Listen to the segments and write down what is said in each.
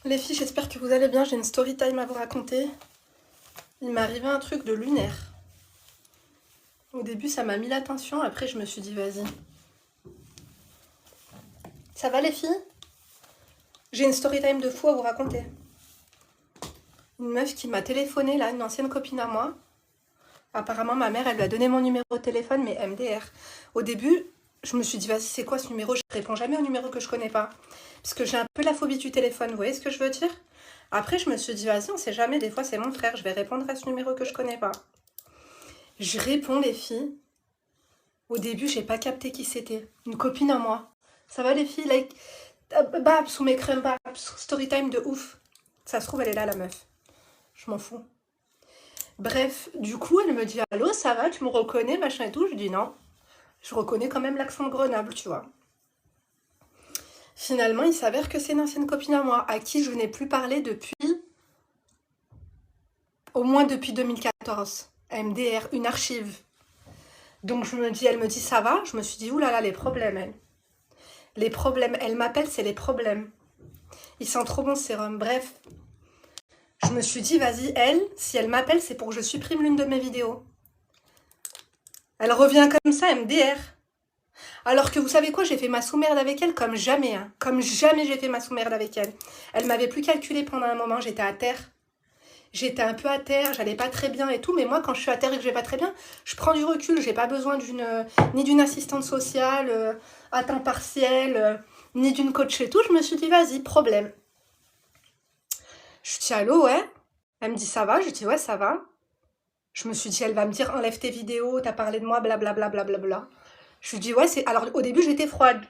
Les filles, j'espère que vous allez bien. J'ai une story time à vous raconter. Il m'est arrivé un truc de lunaire. Au début, ça m'a mis l'attention. Après, je me suis dit, vas-y. Ça va, les filles? J'ai une story time de fou à vous raconter. Une meuf qui m'a téléphoné, là, une ancienne copine à moi. Apparemment, ma mère, elle lui a donné mon numéro de téléphone, mais MDR. Au début, je me suis dit, vas-y, c'est quoi ce numéro? Je réponds jamais au numéro que je connais pas. Parce que j'ai un peu la phobie du téléphone, vous voyez ce que je veux dire? Après, je me suis dit, vas-y, on sait jamais, des fois, c'est mon frère, je vais répondre à ce numéro que je connais pas. Je réponds, les filles. Au début, j'ai pas capté qui c'était. Une copine à moi. Ça va, les filles? Like, Babs ou mes crèmes Babs. Story time de ouf. Ça se trouve, elle est là, la meuf. Je m'en fous. Bref, du coup, elle me dit, allô, ça va, tu me reconnais, machin et tout. Je dis non. Je reconnais quand même l'accent de Grenoble, tu vois. Finalement, il s'avère que c'est une ancienne copine à moi, à qui je n'ai plus parlé depuis, au moins depuis 2014. MDR, une archive. Donc je me dis, elle me dit, ça va? Je me suis dit, oulala, les problèmes, elle. Les problèmes, elle m'appelle, c'est les problèmes. Il sent trop bon ce sérum. Bref, je me suis dit, vas-y, elle, si elle m'appelle, c'est pour que je supprime l'une de mes vidéos. Elle revient comme ça, MDR. Alors que vous savez quoi, j'ai fait ma sous-merde avec elle comme jamais. Hein. Comme jamais j'ai fait ma sous-merde avec elle. Elle m'avait plus calculé pendant un moment, j'étais à terre. J'étais un peu à terre, j'allais pas très bien et tout. Mais moi, quand je suis à terre et que je vais pas très bien, je prends du recul. J'ai pas besoin ni d'une assistante sociale à temps partiel, ni d'une coach et tout. Je me suis dit, vas-y, problème. Je dis, allô, ouais. Elle me dit, ça va? Je dis, ouais, ça va. Je me suis dit, elle va me dire, enlève tes vidéos, t'as parlé de moi, blablabla. Bla. Je lui dis, ouais, c'est. Alors, au début, j'étais froide.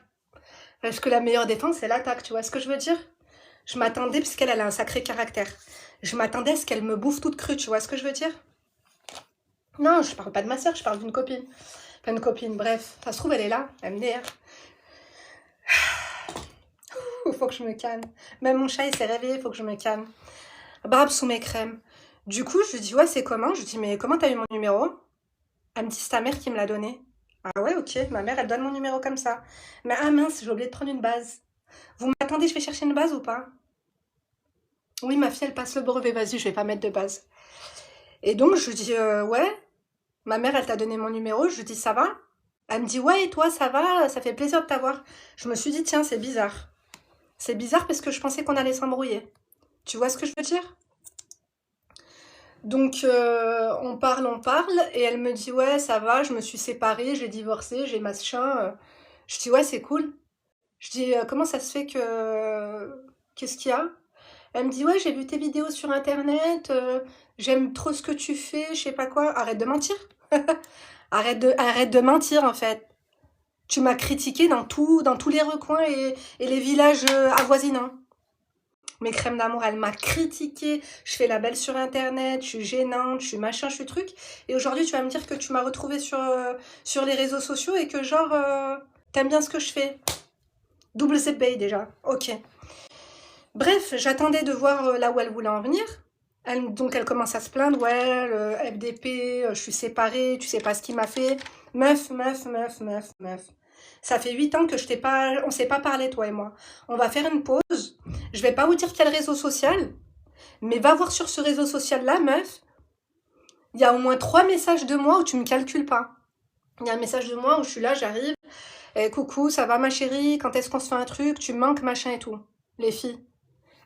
Parce que la meilleure défense, c'est l'attaque, tu vois ce que je veux dire? Je m'attendais, parce qu'elle a un sacré caractère. Je m'attendais à ce qu'elle me bouffe toute crue, tu vois ce que je veux dire? Non, je parle pas de ma soeur, je parle d'une copine. Enfin, une copine, bref. Ça se trouve, elle est là, MDR. Faut que je me calme. Même mon chat, il s'est réveillé, faut que je me calme. Barbe sous mes crèmes. Du coup, je lui dis, ouais, c'est comment? Je lui dis, mais comment t'as eu mon numéro? Elle me dit, c'est ta mère qui me l'a donné. Ah ouais, ok, ma mère, elle donne mon numéro comme ça. Mais ah mince, j'ai oublié de prendre une base. Vous m'attendez, je vais chercher une base ou pas? Oui, ma fille, elle passe le brevet, vas-y, je vais pas mettre de base. Et donc, je lui dis, ouais, ma mère, elle t'a donné mon numéro, je lui dis, ça va? Elle me dit, ouais, et toi, ça va? Ça fait plaisir de t'avoir. Je me suis dit, tiens, c'est bizarre. C'est bizarre parce que je pensais qu'on allait s'embrouiller. Tu vois ce que je veux dire? Donc, on parle, et elle me dit, ouais, ça va, je me suis séparée, j'ai divorcé, j'ai machin. Je dis, ouais, c'est cool. Je dis, comment ça se fait que... Qu'est-ce qu'il y a? Elle me dit, ouais, j'ai vu tes vidéos sur Internet, j'aime trop ce que tu fais, je sais pas quoi. Arrête de mentir. Arrête de mentir, en fait. Tu m'as critiqué dans tous les recoins et les villages avoisinants. Mes crèmes d'amour, elle m'a critiqué. Je fais la belle sur Internet, je suis gênante, je suis machin, je suis truc. Et aujourd'hui, tu vas me dire que tu m'as retrouvée sur les réseaux sociaux et que genre, t'aimes bien ce que je fais. Double zébé déjà. Ok. Bref, j'attendais de voir là où elle voulait en venir. Donc elle commence à se plaindre, ouais, le FDP, je suis séparée, tu sais pas ce qu'il m'a fait. Meuf. Ça fait 8 ans que on s'est pas parlé, toi et moi. On va faire une pause. Je vais pas vous dire quel réseau social, mais va voir sur ce réseau social-là, meuf. Il y a au moins 3 messages de moi où tu me calcules pas. Il y a un message de moi où je suis là, j'arrive. Eh, coucou, ça va ma chérie? Quand est-ce qu'on se fait un truc? Tu me manques, machin et tout. Les filles.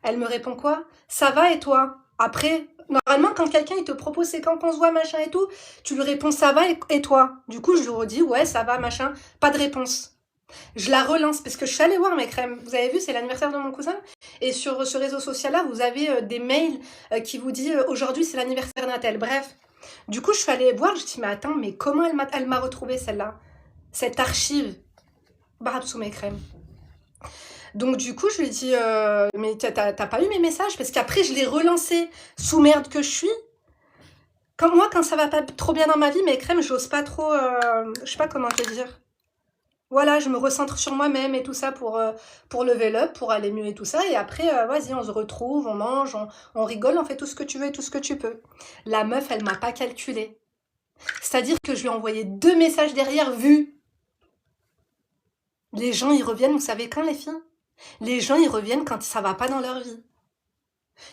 Elle me répond quoi? Ça va et toi? Après, normalement, quand quelqu'un il te propose c'est quand qu'on se voit, machin et tout, tu lui réponds ça va et toi? Du coup, je lui redis ouais, ça va, machin. Pas de réponse. Je la relance parce que je suis allée voir mes crèmes. Vous avez vu, c'est l'anniversaire de mon cousin. Et sur ce réseau social-là, vous avez des mails qui vous disent aujourd'hui c'est l'anniversaire d'un tel. Bref. Du coup, je suis allée voir, je dis mais attends, mais comment elle m'a retrouvée celle-là? Cette archive. Barbe sous mes crèmes. Donc du coup, je lui dis, mais t'as pas eu mes messages? Parce qu'après, je l'ai relancé sous merde que je suis. Comme moi, quand ça va pas trop bien dans ma vie, mes crèmes, j'ose pas trop, je sais pas comment te dire. Voilà, je me recentre sur moi-même et tout ça pour level up, pour aller mieux et tout ça. Et après, vas-y, on se retrouve, on mange, on rigole, on fait tout ce que tu veux et tout ce que tu peux. La meuf, elle m'a pas calculé. C'est-à-dire que je lui ai envoyé 2 messages derrière, vus. Les gens, ils reviennent, vous savez quand, les filles? Les gens, ils reviennent quand ça va pas dans leur vie.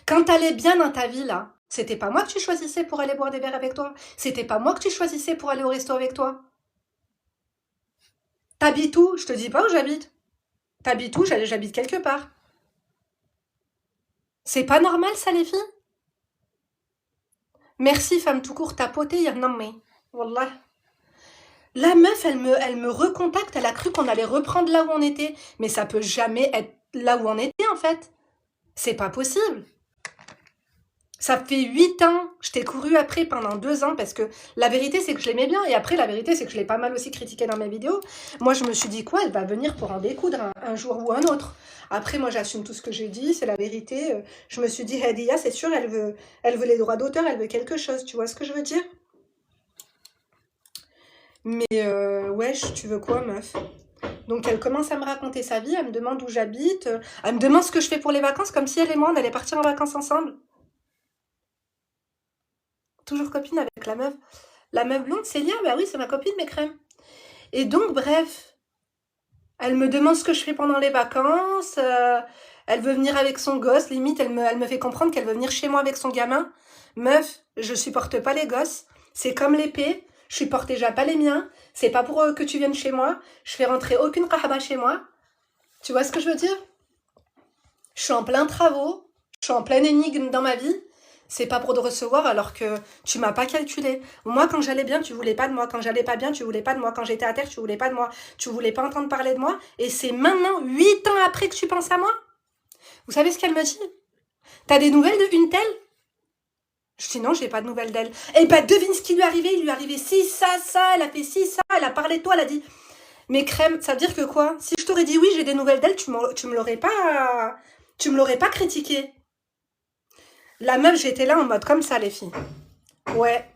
Quand t'allais bien dans ta vie, là, c'était pas moi que tu choisissais pour aller boire des verres avec toi. C'était pas moi que tu choisissais pour aller au resto avec toi. T'habites où? Je te dis pas où j'habite. T'habites où? J'habite quelque part. C'est pas normal, ça, les filles? Merci, femme tout court, t'as poté, non mais. Wallah. La meuf, elle me recontacte, elle a cru qu'on allait reprendre là où on était. Mais ça peut jamais être là où on était, en fait. C'est pas possible. Ça fait 8 ans, je t'ai couru après pendant 2 ans parce que la vérité c'est que je l'aimais bien et après la vérité c'est que je l'ai pas mal aussi critiqué dans mes vidéos. Moi je me suis dit quoi, elle va venir pour en découdre un jour ou un autre. Après moi j'assume tout ce que j'ai dit, c'est la vérité. Je me suis dit Hadia c'est sûr elle veut les droits d'auteur, elle veut quelque chose, tu vois ce que je veux dire? Mais wesh, tu veux quoi meuf? Donc elle commence à me raconter sa vie, elle me demande où j'habite, elle me demande ce que je fais pour les vacances comme si elle et moi on allait partir en vacances ensemble. Toujours copine avec la meuf. La meuf blonde, Célia, bah oui, c'est ma copine, mes crèmes. Et donc, bref, elle me demande ce que je fais pendant les vacances. Elle veut venir avec son gosse. Limite, elle me fait comprendre qu'elle veut venir chez moi avec son gamin. Meuf, je supporte pas les gosses. C'est comme l'épée. Je supporte déjà pas les miens. C'est pas pour que tu viennes chez moi. Je fais rentrer aucune kahaba chez moi. Tu vois ce que je veux dire? Je suis en plein travaux. Je suis en pleine énigme dans ma vie. C'est pas pour te recevoir alors que tu m'as pas calculé. Moi, quand j'allais bien, tu voulais pas de moi. Quand j'allais pas bien, tu voulais pas de moi. Quand j'étais à terre, tu voulais pas de moi. Tu voulais pas entendre parler de moi. Et c'est maintenant, 8 ans après que tu penses à moi. Vous savez ce qu'elle me dit? T'as des nouvelles de une telle? Je dis non, j'ai pas de nouvelles d'elle. Eh ben, devine ce qui lui est arrivé. Il lui est arrivé ci, ça, elle a fait ci, ça, elle a parlé de toi, elle a dit. Mais crème, ça veut dire que quoi? Si je t'aurais dit oui, j'ai des nouvelles d'elle, tu me l'aurais pas. Tu me l'aurais pas critiqué. La meuf, j'étais là en mode comme ça, les filles. Ouais,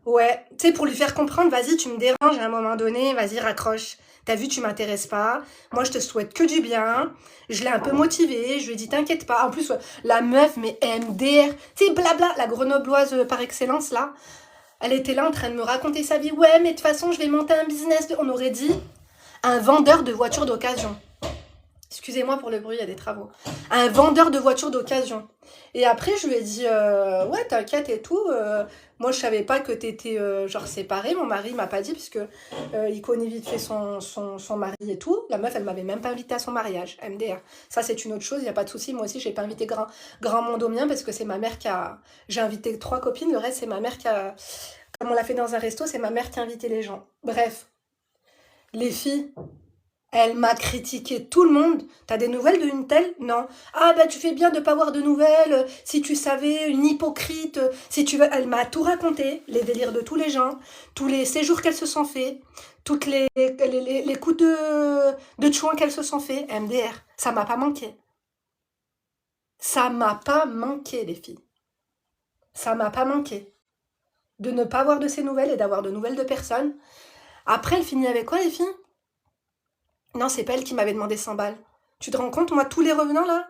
ouais. Tu sais, pour lui faire comprendre, vas-y, tu me déranges à un moment donné, vas-y, raccroche. T'as vu, tu m'intéresses pas. Moi, je te souhaite que du bien. Je l'ai un peu motivée. Je lui ai dit, t'inquiète pas. En plus, la meuf, mais MDR, tu sais, blabla, la grenobloise par excellence, là. Elle était là en train de me raconter sa vie. Ouais, mais de toute façon, je vais monter un business. On aurait dit un vendeur de voitures d'occasion. Excusez-moi pour le bruit, il y a des travaux. Un vendeur de voitures d'occasion. Et après, je lui ai dit, ouais, t'inquiète et tout. Moi, je savais pas que t'étais genre séparée. Mon mari m'a pas dit, puisque il connaît vite fait son mari et tout. La meuf, elle m'avait même pas invité à son mariage, MDR. Ça, c'est une autre chose, il n'y a pas de souci. Moi aussi, j'ai pas invité grand monde au mien, parce que c'est ma mère qui a. J'ai invité 3 copines, le reste, c'est ma mère qui a. Comme on l'a fait dans un resto, c'est ma mère qui a invité les gens. Bref, les filles. Elle m'a critiqué tout le monde. T'as des nouvelles d'une telle? Non. Ah bah tu fais bien de pas avoir de nouvelles. Si tu savais, une hypocrite. Si tu veux, elle m'a tout raconté, les délires de tous les gens, tous les séjours qu'elles se sont fait, toutes les coups de chouin qu'elles se sont fait. MDR, ça m'a pas manqué. Ça m'a pas manqué, les filles. Ça m'a pas manqué de ne pas avoir de ces nouvelles et d'avoir de nouvelles de personnes. Après, elle finit avec quoi, les filles? Non, c'est pas elle qui m'avait demandé 100 balles. Tu te rends compte, moi, tous les revenants, là?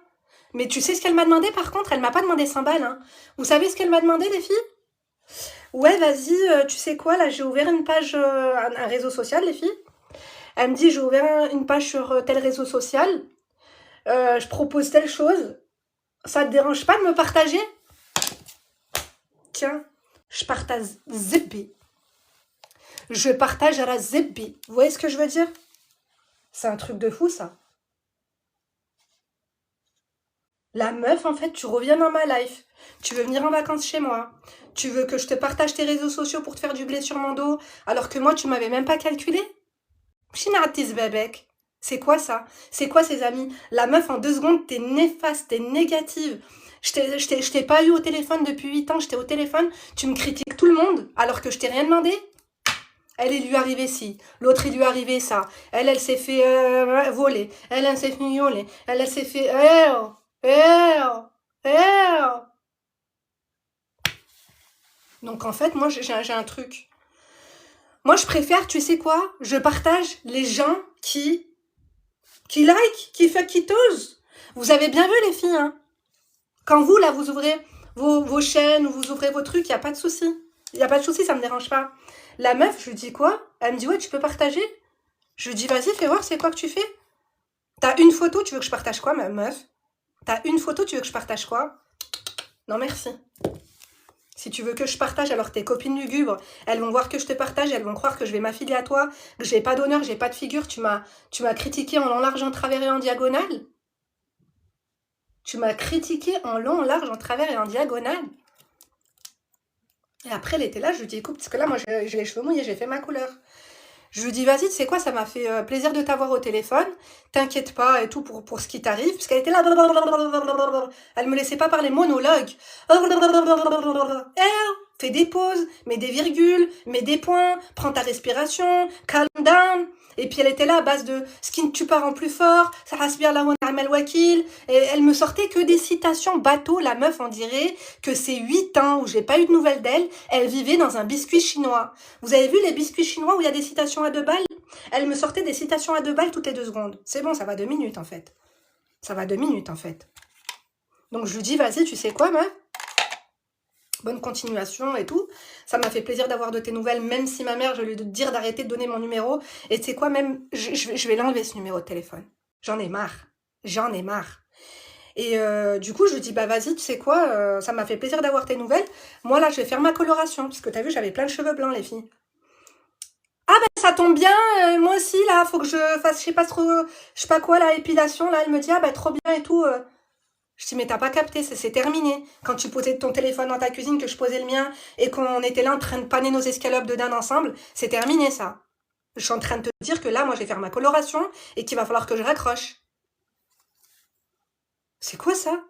Mais tu sais ce qu'elle m'a demandé, par contre? Elle m'a pas demandé 100 balles, hein. Vous savez ce qu'elle m'a demandé, les filles? Ouais, vas-y, tu sais quoi, là, j'ai ouvert une page, un réseau social, les filles. Elle me dit, j'ai ouvert une page sur tel réseau social. Je propose telle chose. Ça te dérange pas de me partager? Tiens, je partage Zebbi. Je partage à la Zebbi. Vous voyez ce que je veux dire? C'est un truc de fou, ça. La meuf, en fait, tu reviens dans ma life. Tu veux venir en vacances chez moi. Tu veux que je te partage tes réseaux sociaux pour te faire du blé sur mon dos, alors que moi, tu m'avais même pas calculé? Chinatis bébek. C'est quoi ça? C'est quoi ces amis? La meuf, en 2 secondes, t'es néfaste, t'es négative. Je t'ai pas eu au téléphone depuis 8 ans, j'étais au téléphone, tu me critiques tout le monde, alors que je t'ai rien demandé? Elle, il lui est arrivé ci. L'autre, il lui est arrivé ça. Elle s'est fait voler. Elle s'est fait violer. Elle s'est fait... Eh. Donc, en fait, moi, j'ai un truc. Moi, je préfère, tu sais quoi? Je partage les gens qui like, qui t'osent. Vous avez bien vu, les filles, hein? Quand vous, là, vous ouvrez vos chaînes ou vous ouvrez vos trucs, il n'y a pas de souci. Il n'y a pas de souci, ça me dérange pas. La meuf, je lui dis quoi? Elle me dit, ouais, tu peux partager? Je lui dis, vas-y, fais voir, c'est quoi que tu fais? T'as une photo, tu veux que je partage quoi, ma meuf? T'as une photo, tu veux que je partage quoi? Non, merci. Si tu veux que je partage, alors tes copines lugubres, elles vont voir que je te partage, elles vont croire que je vais m'affilier à toi, que j'ai pas d'honneur, j'ai pas de figure, tu m'as critiqué en long, large, en travers et en diagonale. Tu m'as critiqué en long, large, en travers et en diagonale. Et après, elle était là, je lui dis, écoute, parce que là, moi, j'ai les cheveux mouillés, j'ai fait ma couleur. Je lui dis, vas-y, tu sais quoi, ça m'a fait plaisir de t'avoir au téléphone. T'inquiète pas et tout pour ce qui t'arrive. Parce qu'elle était là. Elle me laissait pas parler monologue. Fais des pauses, mets des virgules, mets des points, prends ta respiration, calm down. Et puis elle était là à base de ce qui ne tue pas rend plus fort, ça hasbi Allah wa ni'mal wakil. Et elle me sortait que des citations bateau. La meuf, on dirait que c'est 8 ans où j'ai pas eu de nouvelles d'elle. Elle vivait dans un biscuit chinois. Vous avez vu les biscuits chinois où il y a des citations à 2 balles? Elle me sortait des citations à 2 balles toutes les 2 secondes. C'est bon, ça va 2 minutes en fait. Ça va 2 minutes en fait. Donc je lui dis, vas-y, tu sais quoi, meuf? Bonne continuation et tout. Ça m'a fait plaisir d'avoir de tes nouvelles, même si ma mère, je vais lui dire d'arrêter de donner mon numéro. Et tu sais quoi, même, je vais l'enlever ce numéro de téléphone. J'en ai marre. J'en ai marre. Et du coup, je lui dis, bah vas-y, tu sais quoi, ça m'a fait plaisir d'avoir tes nouvelles. Moi, là, je vais faire ma coloration. Parce que t'as vu, j'avais plein de cheveux blancs, les filles. Ah ben, ça tombe bien, moi aussi, là, faut que je fasse, je sais pas trop, je sais pas quoi, la épilation. Là, elle me dit, ah ben, trop bien et tout. Je dis, mais t'as pas capté, c'est terminé. Quand tu posais ton téléphone dans ta cuisine, que je posais le mien, et qu'on était là en train de paner nos escalopes de dinde ensemble, c'est terminé, ça. Je suis en train de te dire que là, moi, je vais faire ma coloration, et qu'il va falloir que je raccroche. C'est quoi, ça?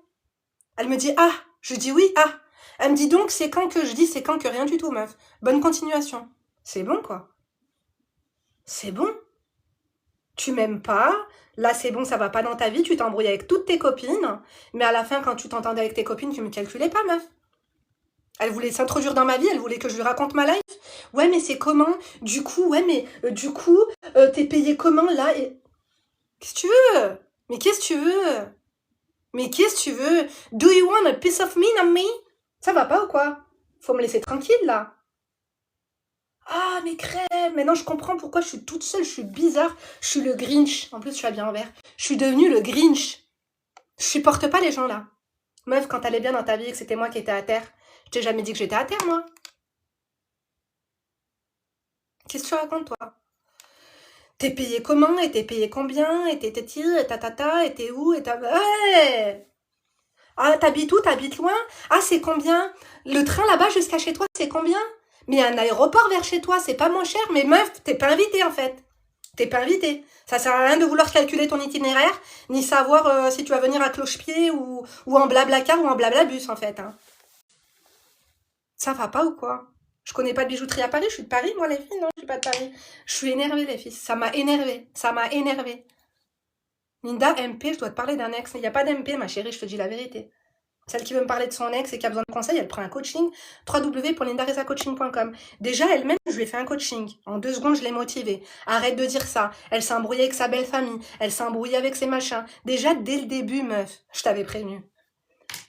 Elle me dit, ah. Je dis, oui, ah. Elle me dit donc, c'est quand que je dis, c'est quand que rien du tout, meuf. Bonne continuation. C'est bon, quoi. C'est bon. Tu m'aimes pas, là c'est bon, ça va pas dans ta vie, tu t'embrouilles avec toutes tes copines, mais à la fin, quand tu t'entendais avec tes copines, tu me calculais pas, meuf. Elle voulait s'introduire dans ma vie, elle voulait que je lui raconte ma life. Ouais, mais c'est comment? Du coup, ouais, mais du coup, t'es payé comment là? Et... Qu'est-ce que tu veux? Mais qu'est-ce que tu veux? Mais qu'est-ce que tu veux? Do you want a piece of me, not me? Ça va pas ou quoi? Faut me laisser tranquille là. Ah, mais crème! Maintenant, je comprends pourquoi je suis toute seule, je suis bizarre. Je suis le Grinch. En plus, je suis habillée en vert. Je suis devenue le Grinch. Je supporte pas les gens là. Meuf, quand t'allais bien dans ta vie et que c'était moi qui étais à terre, je t'ai jamais dit que j'étais à terre, moi. Qu'est-ce que tu racontes, toi? T'es payé comment? Et t'es payé combien? Et t'es ti, et ta, et t'es où? Et t'as... Ouais! Ah, t'habites où? T'habites loin? Ah, c'est combien? Le train là-bas jusqu'à chez toi, c'est combien? Mais il y a un aéroport vers chez toi, c'est pas moins cher. Mais meuf, t'es pas invité en fait. T'es pas invité. Ça sert à rien de vouloir calculer ton itinéraire, ni savoir si tu vas venir à cloche-pied ou en blablacar ou en blablabus en fait. Hein. Ça va pas ou quoi? Je connais pas de bijouterie à Paris, je suis de Paris, moi les filles, non, je suis pas de Paris. Je suis énervée les filles, ça m'a énervée, ça m'a énervée. Linda, MP, je dois te parler d'un ex. Il n'y a pas d'MP, ma chérie, je te dis la vérité. Celle qui veut me parler de son ex et qui a besoin de conseils, elle prend un coaching, www.lindaresacoaching.com. Déjà, elle-même, je lui ai fait un coaching. En 2 secondes, je l'ai motivée. Arrête de dire ça. Elle s'est embrouillée avec sa belle famille. Elle s'est embrouillée avec ses machins. Déjà, dès le début, meuf, je t'avais prévenu.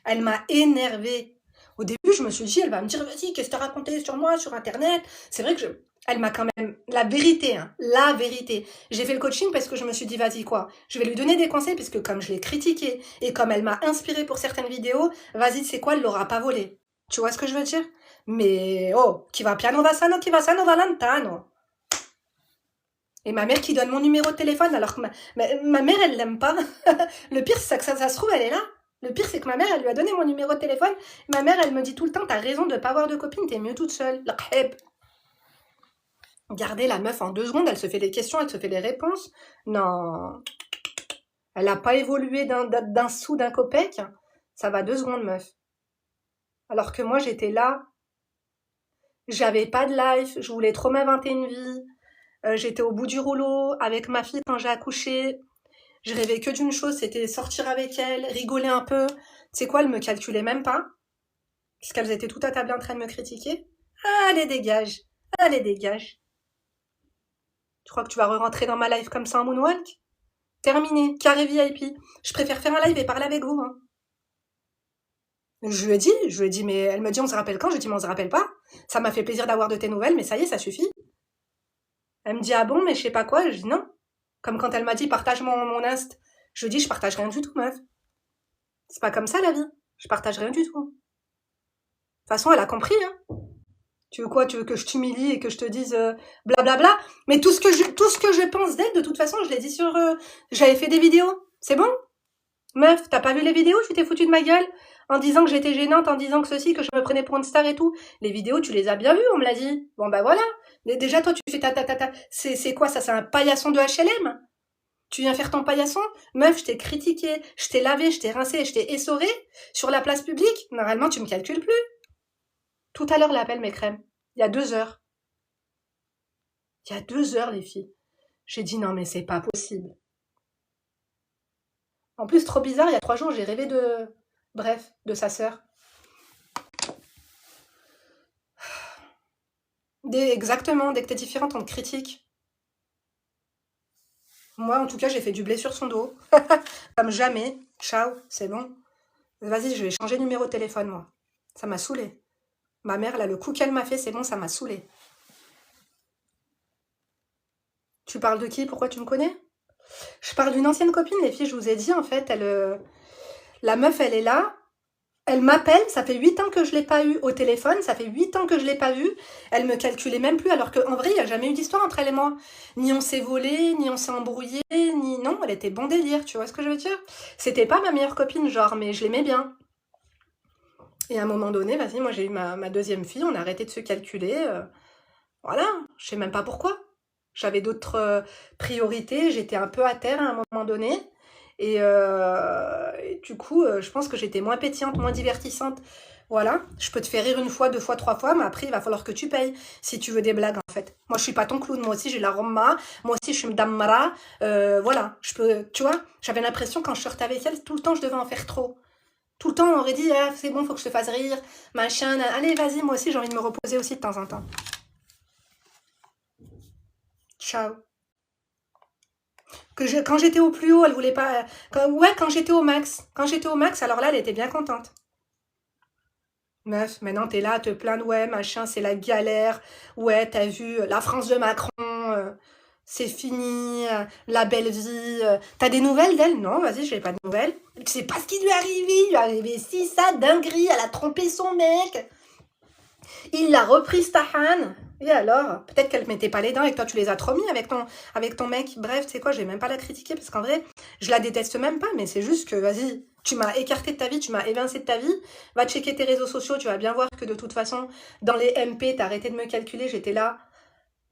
Elle m'a énervée. Au début, je me suis dit, elle va me dire, vas-y, qu'est-ce que t'as raconté sur moi, sur Internet? C'est vrai que elle m'a quand même, la vérité, hein, la vérité. J'ai fait le coaching parce que je me suis dit, vas-y, quoi, je vais lui donner des conseils puisque comme je l'ai critiquée et comme elle m'a inspirée pour certaines vidéos, vas-y, c'est quoi, elle l'aura pas volé. Tu vois ce que je veux dire? Mais, oh, qui va piano va sano, qui va sano va lontano. Et ma mère qui donne mon numéro de téléphone alors que ma mère, elle l'aime pas. Le pire, c'est que ça se trouve, elle est là. Le pire, c'est que ma mère, elle lui a donné mon numéro de téléphone. Ma mère, elle me dit tout le temps, t'as raison de pas avoir de copine, t'es mieux toute seule. Regardez la meuf en 2 secondes, elle se fait les questions, elle se fait les réponses. Non, elle a pas évolué d'un sou, d'un copec. Ça va 2 secondes, meuf. Alors que moi, j'étais là, j'avais pas de life, je voulais trop m'inventer une vie. J'étais au bout du rouleau avec ma fille quand j'ai accouché. Je rêvais que d'une chose, c'était sortir avec elle, rigoler un peu. Tu sais quoi, elle me calculait même pas, puisqu'elles étaient tout à table en train de me critiquer. Allez, dégage. Allez, dégage. Tu crois que tu vas re-rentrer dans ma live comme ça en moonwalk? Terminé, carré VIP. Je préfère faire un live et parler avec vous. Hein. Je lui ai dit, mais elle me dit on se rappelle quand? Je lui ai dit mais on se rappelle pas. Ça m'a fait plaisir d'avoir de tes nouvelles, mais ça y est, ça suffit. Elle me dit ah bon, mais je sais pas quoi. Je dis non. Comme quand elle m'a dit partage mon inst. Je lui dis je partage rien du tout, meuf. C'est pas comme ça la vie. Je partage rien du tout. De toute façon, elle a compris, hein. Tu veux quoi? Tu veux que je t'humilie et que je te dise blablabla? Mais tout ce que je pense d'elle, de toute façon, je l'ai dit sur... j'avais fait des vidéos. C'est bon? Meuf, t'as pas vu les vidéos? Tu t'es foutu de ma gueule en disant que j'étais gênante, en disant que ceci, que je me prenais pour une star et tout. Les vidéos, tu les as bien vues, on me l'a dit. Bon bah voilà. Mais déjà, toi, tu fais ta. C'est quoi ça? C'est un paillasson de HLM? Tu viens faire ton paillasson? Meuf, je t'ai critiqué, je t'ai lavé, je t'ai rincé, je t'ai essoré sur la place publique. Normalement, tu me calcules plus. Tout à l'heure, l'appel, mes crèmes. Il y a 2 heures. Il y a 2 heures, les filles. J'ai dit non, mais c'est pas possible. En plus, trop bizarre, il y a 3 jours, j'ai rêvé de... Bref, de sa sœur. Exactement, dès que t'es différente, on te critique. Moi, en tout cas, j'ai fait du blé sur son dos. Comme jamais. Ciao, c'est bon. Vas-y, je vais changer de numéro de téléphone, moi. Ça m'a saoulé. Ma mère, là, le coup qu'elle m'a fait, c'est bon, ça m'a saoulé. Tu parles de qui? Pourquoi tu me connais? Je parle d'une ancienne copine, les filles, je vous ai dit, en fait, la meuf, elle est là. Elle m'appelle, ça fait 8 ans que je l'ai pas eu au téléphone, ça fait 8 ans que je l'ai pas vue. Elle me calculait même plus, alors qu'en vrai, il n'y a jamais eu d'histoire entre elle et moi. Ni on s'est volé, ni on s'est embrouillé, ni... Non, elle était bon délire, tu vois ce que je veux dire? C'était pas ma meilleure copine, genre, mais je l'aimais bien. Et à un moment donné, vas-y, moi j'ai eu ma deuxième fille, on a arrêté de se calculer. Voilà, je sais même pas pourquoi. J'avais d'autres priorités, j'étais un peu à terre à un moment donné. Et du coup, je pense que j'étais moins pétillante, moins divertissante. Voilà, je peux te faire rire une fois, 2 fois, 3 fois, mais après, il va falloir que tu payes si tu veux des blagues, en fait. Moi, je suis pas ton clown, moi aussi, j'ai la Roma, moi aussi, je suis Madame Mara. Voilà, je peux, tu vois, j'avais l'impression quand je sortais avec elle, tout le temps, je devais en faire trop. Tout le temps, on aurait dit, ah, c'est bon, faut que je te fasse rire, machin, allez, vas-y, moi aussi, j'ai envie de me reposer aussi de temps en temps. Ciao. Quand j'étais au plus haut, elle voulait pas. Ouais, quand j'étais au max. Quand j'étais au max, alors là, elle était bien contente. Meuf, maintenant t'es là à te plaindre, ouais, machin, c'est la galère. Ouais, t'as vu la France de Macron, c'est fini, la belle vie. T'as des nouvelles d'elle? Non, vas-y, j'ai pas de nouvelles. Tu sais pas ce qui lui est arrivé. Il lui est arrivé si ça, dinguerie, elle a trompé son mec. Il l'a reprise Tahan. Et alors? Peut-être qu'elle ne mettait pas les dents et que toi tu les as trop mis avec ton mec. Bref, tu sais quoi, je vais même pas la critiquer parce qu'en vrai, je la déteste même pas, mais c'est juste que, vas-y, tu m'as écarté de ta vie, tu m'as évincé de ta vie. Va checker tes réseaux sociaux, tu vas bien voir que de toute façon, dans les MP, t'as arrêté de me calculer, j'étais là,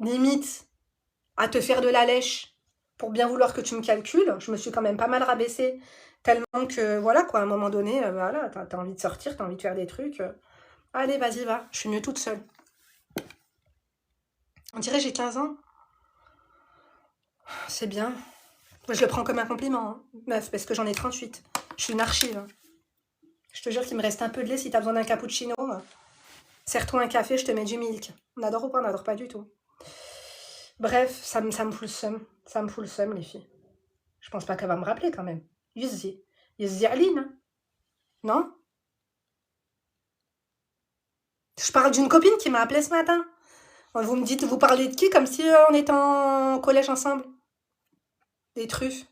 limite, à te faire de la lèche pour bien vouloir que tu me calcules. Je me suis quand même pas mal rabaissée, tellement que, voilà, quoi, à un moment donné, voilà, t'as envie de sortir, t'as envie de faire des trucs. Allez, vas-y, va, je suis mieux toute seule. On dirait j'ai 15 ans. C'est bien. Moi, je le prends comme un compliment, hein, meuf, parce que j'en ai 38. Je suis une archive, hein. Je te jure qu'il me reste un peu de lait si t'as besoin d'un cappuccino. Serre-toi un café, je te mets du milk. On adore ou pas? On adore pas du tout. Bref, ça me fout le seum. Ça me fout le seum, les filles. Je pense pas qu'elle va me rappeler quand même. Yuzzi. Yuzzi Aline, hein. Non? Je parle d'une copine qui m'a appelé ce matin. Vous me dites, vous parlez de qui comme si on était en collège ensemble? Des truffes.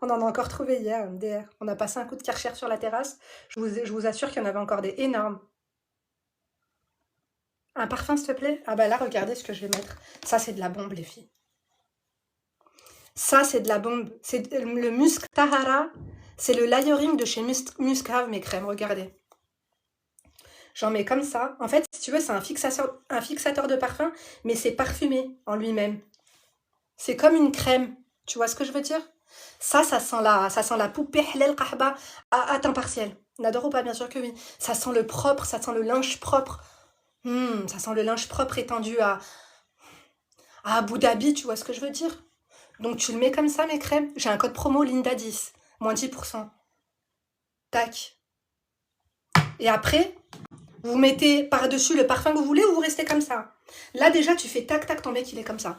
On en a encore trouvé hier, MDR. On a passé un coup de karcher sur la terrasse. Je vous assure qu'il y en avait encore des énormes. Un parfum, s'il te plaît? Ah bah là, regardez ce que je vais mettre. Ça, c'est de la bombe, les filles. Ça, c'est de la bombe. C'est le Musk Tahara. C'est le layering de chez Muscave, mes crèmes. Regardez. J'en mets comme ça. En fait, si tu veux, c'est un fixateur de parfum, mais c'est parfumé en lui-même. C'est comme une crème. Tu vois ce que je veux dire? Ça sent la poupée halal kahba à temps partiel. On adore ou pas? Bien sûr que oui. Ça sent le propre, ça sent le linge propre. Ça sent le linge propre étendu à Abu Dhabi, tu vois ce que je veux dire? Donc tu le mets comme ça, mes crèmes. J'ai un code promo Linda10, moins 10%. Tac. Et après, vous mettez par-dessus le parfum que vous voulez ou vous restez comme ça. Là, déjà, tu fais tac, tac, ton mec, il est comme ça.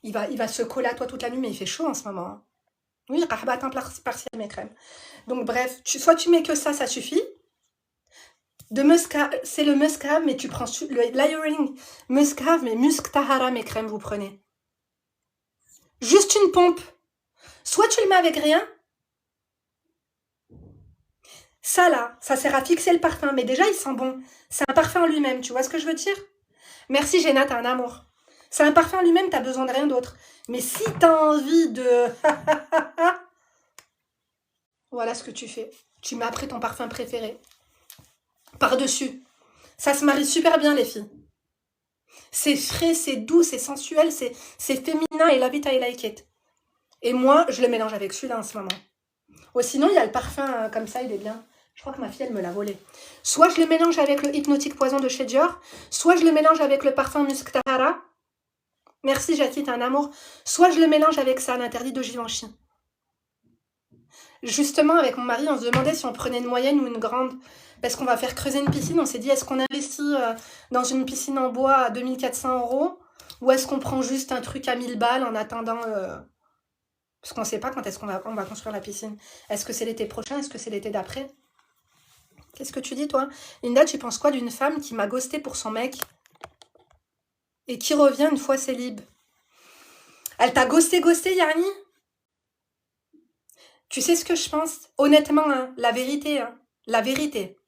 Il va se coller à toi toute la nuit, mais il fait chaud en ce moment, hein. Oui, kahba à temps partiel, mes crèmes. Donc bref, soit tu mets que ça suffit. C'est le muscave, mais tu prends le layering muscave, mais Musk Tahara, mes crèmes, vous prenez. Juste une pompe. Soit tu le mets avec rien, Ça là, ça sert à fixer le parfum, mais déjà il sent bon. C'est un parfum en lui-même, tu vois ce que je veux dire? Merci Géna, t'as un amour. C'est un parfum en lui-même, t'as besoin de rien d'autre. Mais si t'as envie de... voilà ce que tu fais. Tu mets après ton parfum préféré. Par-dessus. Ça se marie super bien les filles. C'est frais, c'est doux, c'est sensuel, c'est féminin et love it, I like it. Et moi, je le mélange avec celui-là en ce moment. Ou sinon, il y a le parfum comme ça, il est bien. Je crois que ma fille, elle me l'a volé. Soit je le mélange avec le Hypnotique Poison de chez Dior, soit je le mélange avec le parfum Musk Tahara. Merci Jackie, t'es un amour. Soit je le mélange avec ça, l'interdit de Givenchy. Justement, avec mon mari, on se demandait si on prenait une moyenne ou une grande. Parce qu'on va faire creuser une piscine. On s'est dit, est-ce qu'on investit dans une piscine en bois à 2400 € ou est-ce qu'on prend juste un truc à 1000 balles en attendant... Parce qu'on ne sait pas quand est-ce on va construire la piscine. Est-ce que c'est l'été prochain? Est-ce que c'est l'été d'après? Qu'est-ce que tu dis, toi? Linda, tu penses quoi d'une femme qui m'a ghosté pour son mec et qui revient une fois célib? Elle t'a ghosté, Yanni? Tu sais ce que je pense? Honnêtement, hein, la vérité, hein, la vérité.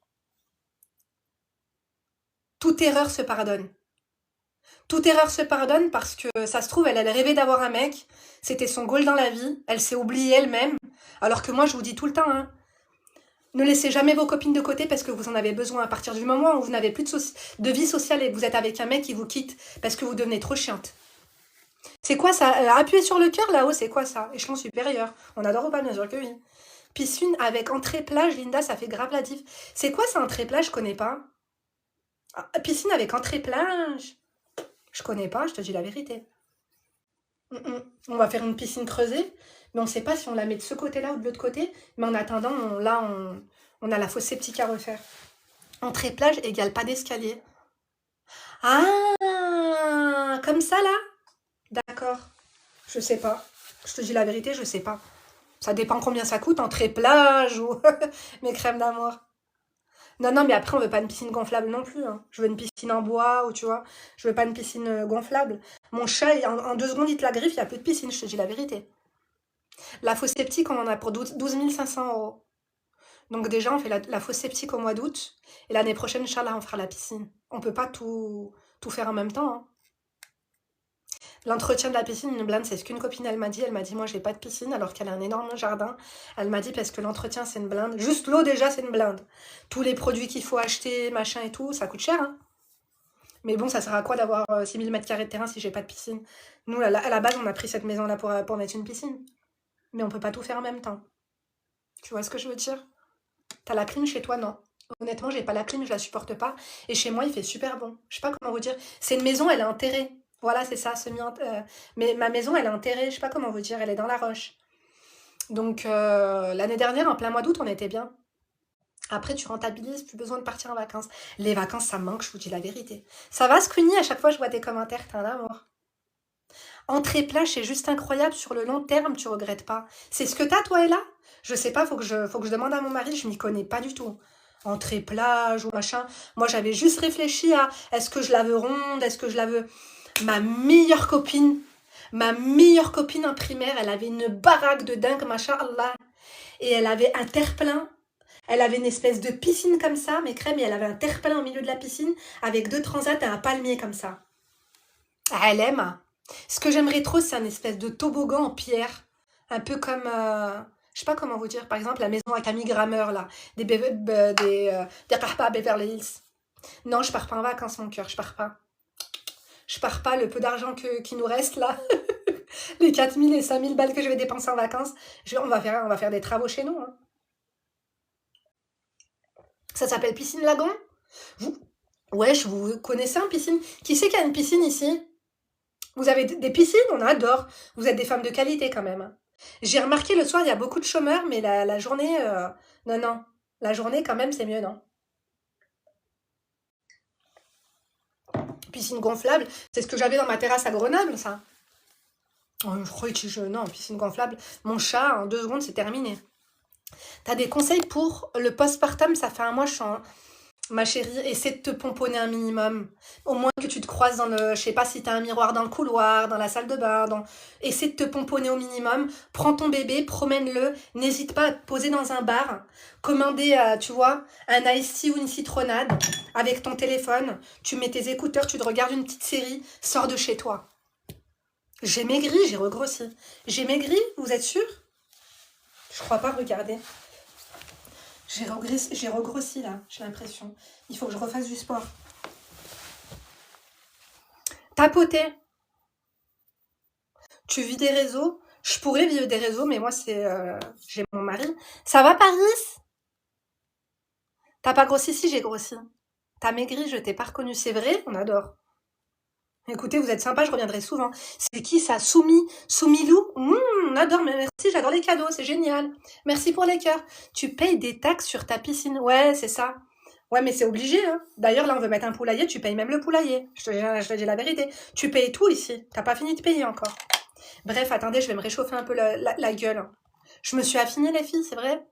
Toute erreur se pardonne. Toute erreur se pardonne parce que ça se trouve, elle rêvait d'avoir un mec. C'était son goal dans la vie. Elle s'est oubliée elle-même. Alors que moi, je vous dis tout le temps, hein, ne laissez jamais vos copines de côté parce que vous en avez besoin. À partir du moment où vous n'avez plus de vie sociale et que vous êtes avec un mec qui vous quitte parce que vous devenez trop chiante. C'est quoi ça? Appuyez sur le cœur là-haut, c'est quoi ça? Échelon supérieur. On adore ou pas, bien sûr que oui. Piscine avec entrée plage, Linda, ça fait grave la diff. C'est quoi ça, entrée plage? Je connais pas. Ah, piscine avec entrée plage. Je connais pas, je te dis la vérité. On va faire une piscine creusée, mais on ne sait pas si on la met de ce côté-là ou de l'autre côté. Mais en attendant, on a la fosse septique à refaire. Entrée plage égale pas d'escalier. Ah, comme ça là? D'accord. Je sais pas. Je te dis la vérité, je sais pas. Ça dépend combien ça coûte, entrée plage ou mes crèmes d'amour. Non, non, mais après, on veut pas une piscine gonflable non plus, hein. Je veux une piscine en bois ou tu vois. Je veux pas une piscine gonflable. Mon chat, en 2 secondes, il te la griffe, il n'y a plus de piscine, je te dis la vérité. La fosse septique, on en a pour 12 500 €. Donc déjà, on fait la fosse septique au mois d'août. Et l'année prochaine, Inch'Allah, on fera la piscine. On peut pas tout faire en même temps, hein. L'entretien de la piscine, une blinde, c'est ce qu'une copine, elle m'a dit. Elle m'a dit, moi, j'ai pas de piscine, alors qu'elle a un énorme jardin. Elle m'a dit, parce que l'entretien, c'est une blinde. Juste l'eau, déjà, c'est une blinde. Tous les produits qu'il faut acheter, machin et tout, ça coûte cher, hein. Mais bon, ça sert à quoi d'avoir 6000 mètres carrés de terrain si j'ai pas de piscine? Nous, à la base, on a pris cette maison-là pour mettre une piscine. Mais on peut pas tout faire en même temps. Tu vois ce que je veux dire? T'as la clim chez toi? Non. Honnêtement, j'ai pas la clim, je la supporte pas. Et chez moi, il fait super bon. Je sais pas comment vous dire. C'est une maison, elle est enterrée. Voilà, c'est ça, mais ma maison, elle est enterrée, je sais pas comment vous dire, elle est dans la roche. Donc, l'année dernière, en plein mois d'août, on était bien. Après, tu rentabilises, plus besoin de partir en vacances. Les vacances, ça me manque, je vous dis la vérité. Ça va, Squeenie? À chaque fois, je vois tes commentaires, t'es un amour. Entrée plage, c'est juste incroyable. Sur le long terme, tu regrettes pas. C'est ce que t'as, toi, Ella? Je sais pas, faut que je demande à mon mari, je m'y connais pas du tout. Entrée plage ou machin. Moi, j'avais juste réfléchi à est-ce que je la veux ronde, est-ce que je la veux. Ma meilleure copine, en primaire, elle avait une baraque de dingue, machallah. Et elle avait un terre-plein. Elle avait une espèce de piscine comme ça, mais crème, et elle avait un terre-plein au milieu de la piscine avec 2 transats et un palmier comme ça. Ah, elle aime. Ce que j'aimerais trop, c'est un espèce de toboggan en pierre. Un peu comme, je sais pas comment vous dire, par exemple, la maison à Camille Grammer, là. Des Rahba à Beverly Hills. Non, je pars pas en vacances, mon cœur, je pars pas. Je pars pas, le peu d'argent qui nous reste, là. Les 4000 et 5000 balles que je vais dépenser en vacances. On va faire des travaux chez nous, hein. Ça s'appelle Piscine Lagon? Vous, wesh, vous connaissez un piscine? Qui c'est qui a une piscine ici? Vous avez des piscines? On adore. Vous êtes des femmes de qualité quand même, hein. J'ai remarqué le soir, il y a beaucoup de chômeurs, mais la journée, non, non. La journée, quand même, c'est mieux, non? Piscine gonflable, c'est ce que j'avais dans ma terrasse à Grenoble, ça. Oh, je crois que non, piscine gonflable. Mon chat, en 2 secondes, c'est terminé. T'as des conseils pour le postpartum? Ça fait un mois, Ma chérie, essaie de te pomponner un minimum. Au moins que tu te croises dans le... Je sais pas si t'as un miroir dans le couloir, dans la salle de bain. Essaie de te pomponner au minimum. Prends ton bébé, promène-le. N'hésite pas à te poser dans un bar. Commander, tu vois, un iced tea ou une citronnade avec ton téléphone. Tu mets tes écouteurs, tu te regardes une petite série. Sors de chez toi. J'ai maigri, j'ai regrossi. J'ai maigri, vous êtes sûr? Je crois pas, regardez. J'ai regrossi là, j'ai l'impression. Il faut que je refasse du sport. Tapoter. Tu vis des réseaux? Je pourrais vivre des réseaux, mais moi, j'ai mon mari. Ça va, Paris? T'as pas grossi? Si, j'ai grossi. T'as maigri, je t'ai pas reconnu. C'est vrai? On adore. Écoutez, vous êtes sympa, je reviendrai souvent. C'est qui ça? Soumilou? On adore, mais merci, j'adore les cadeaux, c'est génial. Merci pour les cœurs. Tu payes des taxes sur ta piscine. Ouais, c'est ça. Ouais, mais c'est obligé, hein. D'ailleurs, là, on veut mettre un poulailler, tu payes même le poulailler. Je te dis la vérité. Tu payes tout ici. T'as pas fini de payer encore. Bref, attendez, je vais me réchauffer un peu la gueule. Je me suis affinée, les filles, c'est vrai.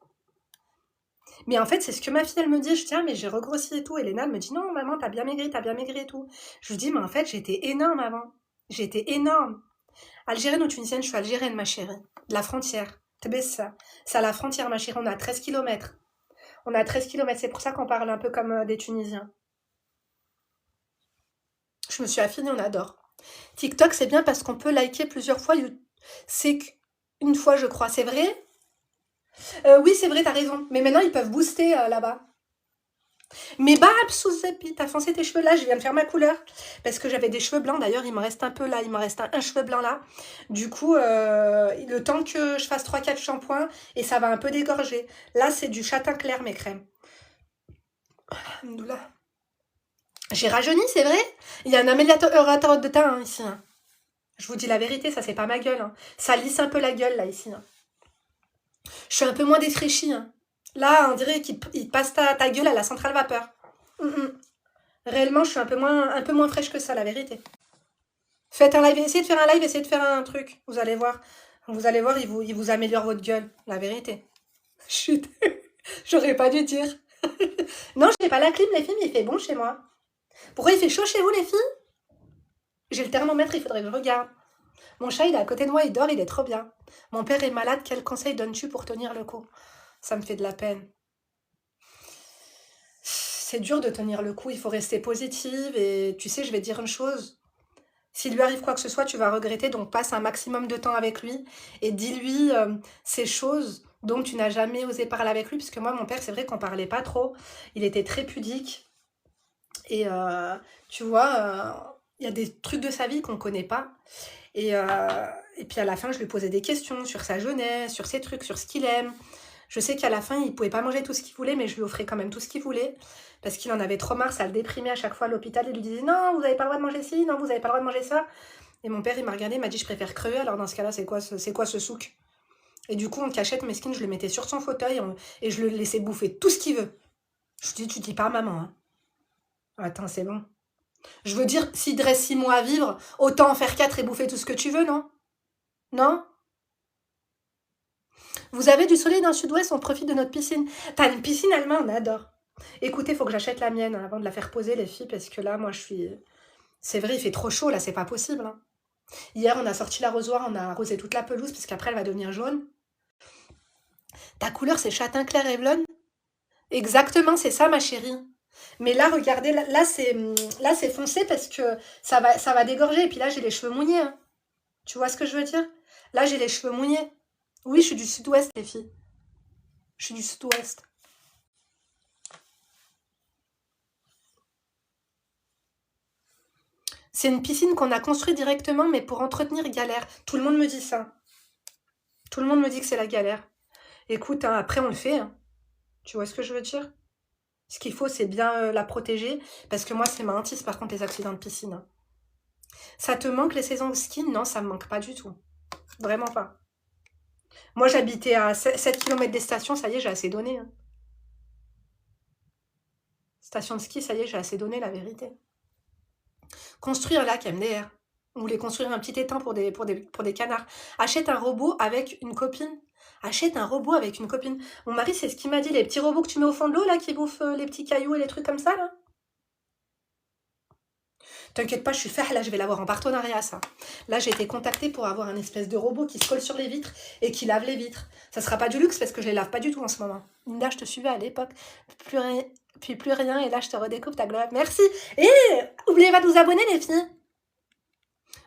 Mais en fait, c'est ce que ma fille, elle me dit. Je dis, ah, mais j'ai regrossi et tout. Et Léna, elle me dit, non, maman, t'as bien maigri et tout. Je lui dis, mais en fait, j'étais énorme avant. J'étais énorme. Algérienne ou tunisienne, je suis algérienne, ma chérie. De la frontière. Ça. C'est à la frontière, ma chérie. On a 13 kilomètres. On a 13 kilomètres. C'est pour ça qu'on parle un peu comme des Tunisiens. Je me suis affinée, on adore. TikTok, c'est bien parce qu'on peut liker plusieurs fois. C'est qu'une fois, je crois. C'est vrai? Oui, c'est vrai, t'as raison. Mais maintenant, ils peuvent booster là-bas. Mais bah, Souzepi, t'as foncé tes cheveux là, je viens de faire ma couleur. Parce que j'avais des cheveux blancs, d'ailleurs, il me reste un peu là, il me reste un cheveu blanc là. Du coup, le temps que je fasse 3-4 shampoings, et ça va un peu dégorger. Là, c'est du châtain clair, mes crèmes. Alhamdoulilah. J'ai rajeuni, c'est vrai? Il y a un améliorateur de teint hein, ici. Hein. Je vous dis la vérité, ça c'est pas ma gueule. Hein. Ça lisse un peu la gueule là, ici. Hein. Je suis un peu moins défraîchie. Hein. Là, on dirait qu'il passe ta gueule à la centrale vapeur. Mm. Réellement, je suis un peu moins fraîche que ça, la vérité. Faites un live, essayez de faire un live, essayez de faire un truc. Vous allez voir. Vous allez voir, il vous améliore votre gueule, la vérité. Chut, j'aurais pas dû dire. Non, j'ai pas la clim, les filles, mais il fait bon chez moi. Pourquoi il fait chaud chez vous, les filles? J'ai le thermomètre, il faudrait que je regarde. Mon chat, il est à côté de moi, il dort, il est trop bien. Mon père est malade, quel conseil donnes-tu pour tenir le coup? Ça me fait de la peine. C'est dur de tenir le coup, il faut rester positive et tu sais, je vais te dire une chose. S'il lui arrive quoi que ce soit, tu vas regretter, donc passe un maximum de temps avec lui et dis-lui ces choses dont tu n'as jamais osé parler avec lui, puisque moi, mon père, c'est vrai qu'on parlait pas trop, il était très pudique et tu vois, il y a des trucs de sa vie qu'on connaît pas et, euh, et puis à la fin, je lui posais des questions sur sa jeunesse, sur ses trucs, sur ce qu'il aime. Je sais qu'à la fin, il pouvait pas manger tout ce qu'il voulait, mais je lui offrais quand même tout ce qu'il voulait. Parce qu'il en avait trop marre, ça le déprimait à chaque fois à l'hôpital. Il lui disait non, vous n'avez pas le droit de manger ci, non, vous n'avez pas le droit de manger ça. Et mon père, il m'a regardé, il m'a dit je préfère crever. Alors dans ce cas-là, c'est quoi ce souk? Et du coup, en cachette, mesquine, je le mettais sur son fauteuil et je le laissais bouffer tout ce qu'il veut. Je lui dis, tu dis pas à maman. Hein. Attends, c'est bon. Je veux dire, s'il te reste 6 mois à vivre, autant en faire 4 et bouffer tout ce que tu veux, non? Non? Vous avez du soleil dans le sud-ouest, on profite de notre piscine. T'as une piscine allemande, on adore. Écoutez, il faut que j'achète la mienne avant de la faire poser, les filles, parce que là, moi, je suis... C'est vrai, il fait trop chaud, là, c'est pas possible. Hein. Hier, on a sorti l'arrosoir, on a arrosé toute la pelouse, parce qu'après, elle va devenir jaune. Ta couleur, c'est châtain clair et blonde? Exactement, c'est ça, ma chérie. Mais là, regardez, là, c'est foncé parce que ça va dégorger. Et puis là, j'ai les cheveux mouillés. Hein. Tu vois ce que je veux dire? Là, j'ai les cheveux mouillés. Oui, je suis du sud-ouest, les filles. Je suis du sud-ouest. C'est une piscine qu'on a construite directement, mais pour entretenir, galère. Tout le monde me dit ça. Tout le monde me dit que c'est la galère. Écoute, hein, après, on le fait. Hein. Tu vois ce que je veux dire? Ce qu'il faut, c'est bien la protéger. Parce que moi, c'est ma hantise, par contre, les accidents de piscine. Hein. Ça te manque les saisons de ski? Non, ça me manque pas du tout. Vraiment pas. Moi, j'habitais à 7 km des stations, ça y est, j'ai assez donné. Hein. Station de ski, ça y est, j'ai assez donné, la vérité. Construire un lac MDR. Vous voulez construire un petit étang pour des canards. Achète un robot avec une copine. Achète un robot avec une copine. Mon mari, c'est ce qu'il m'a dit, les petits robots que tu mets au fond de l'eau, là, qui bouffent les petits cailloux et les trucs comme ça, là. T'inquiète pas, je suis faire, là, je vais l'avoir en partenariat, ça. Là, j'ai été contactée pour avoir un espèce de robot qui se colle sur les vitres et qui lave les vitres. Ça sera pas du luxe parce que je les lave pas du tout en ce moment. Linda, je te suivais à l'époque. Plus rien, puis plus rien, et là, je te redécouvre ta gloire. Merci. Et oubliez pas de vous abonner, les filles.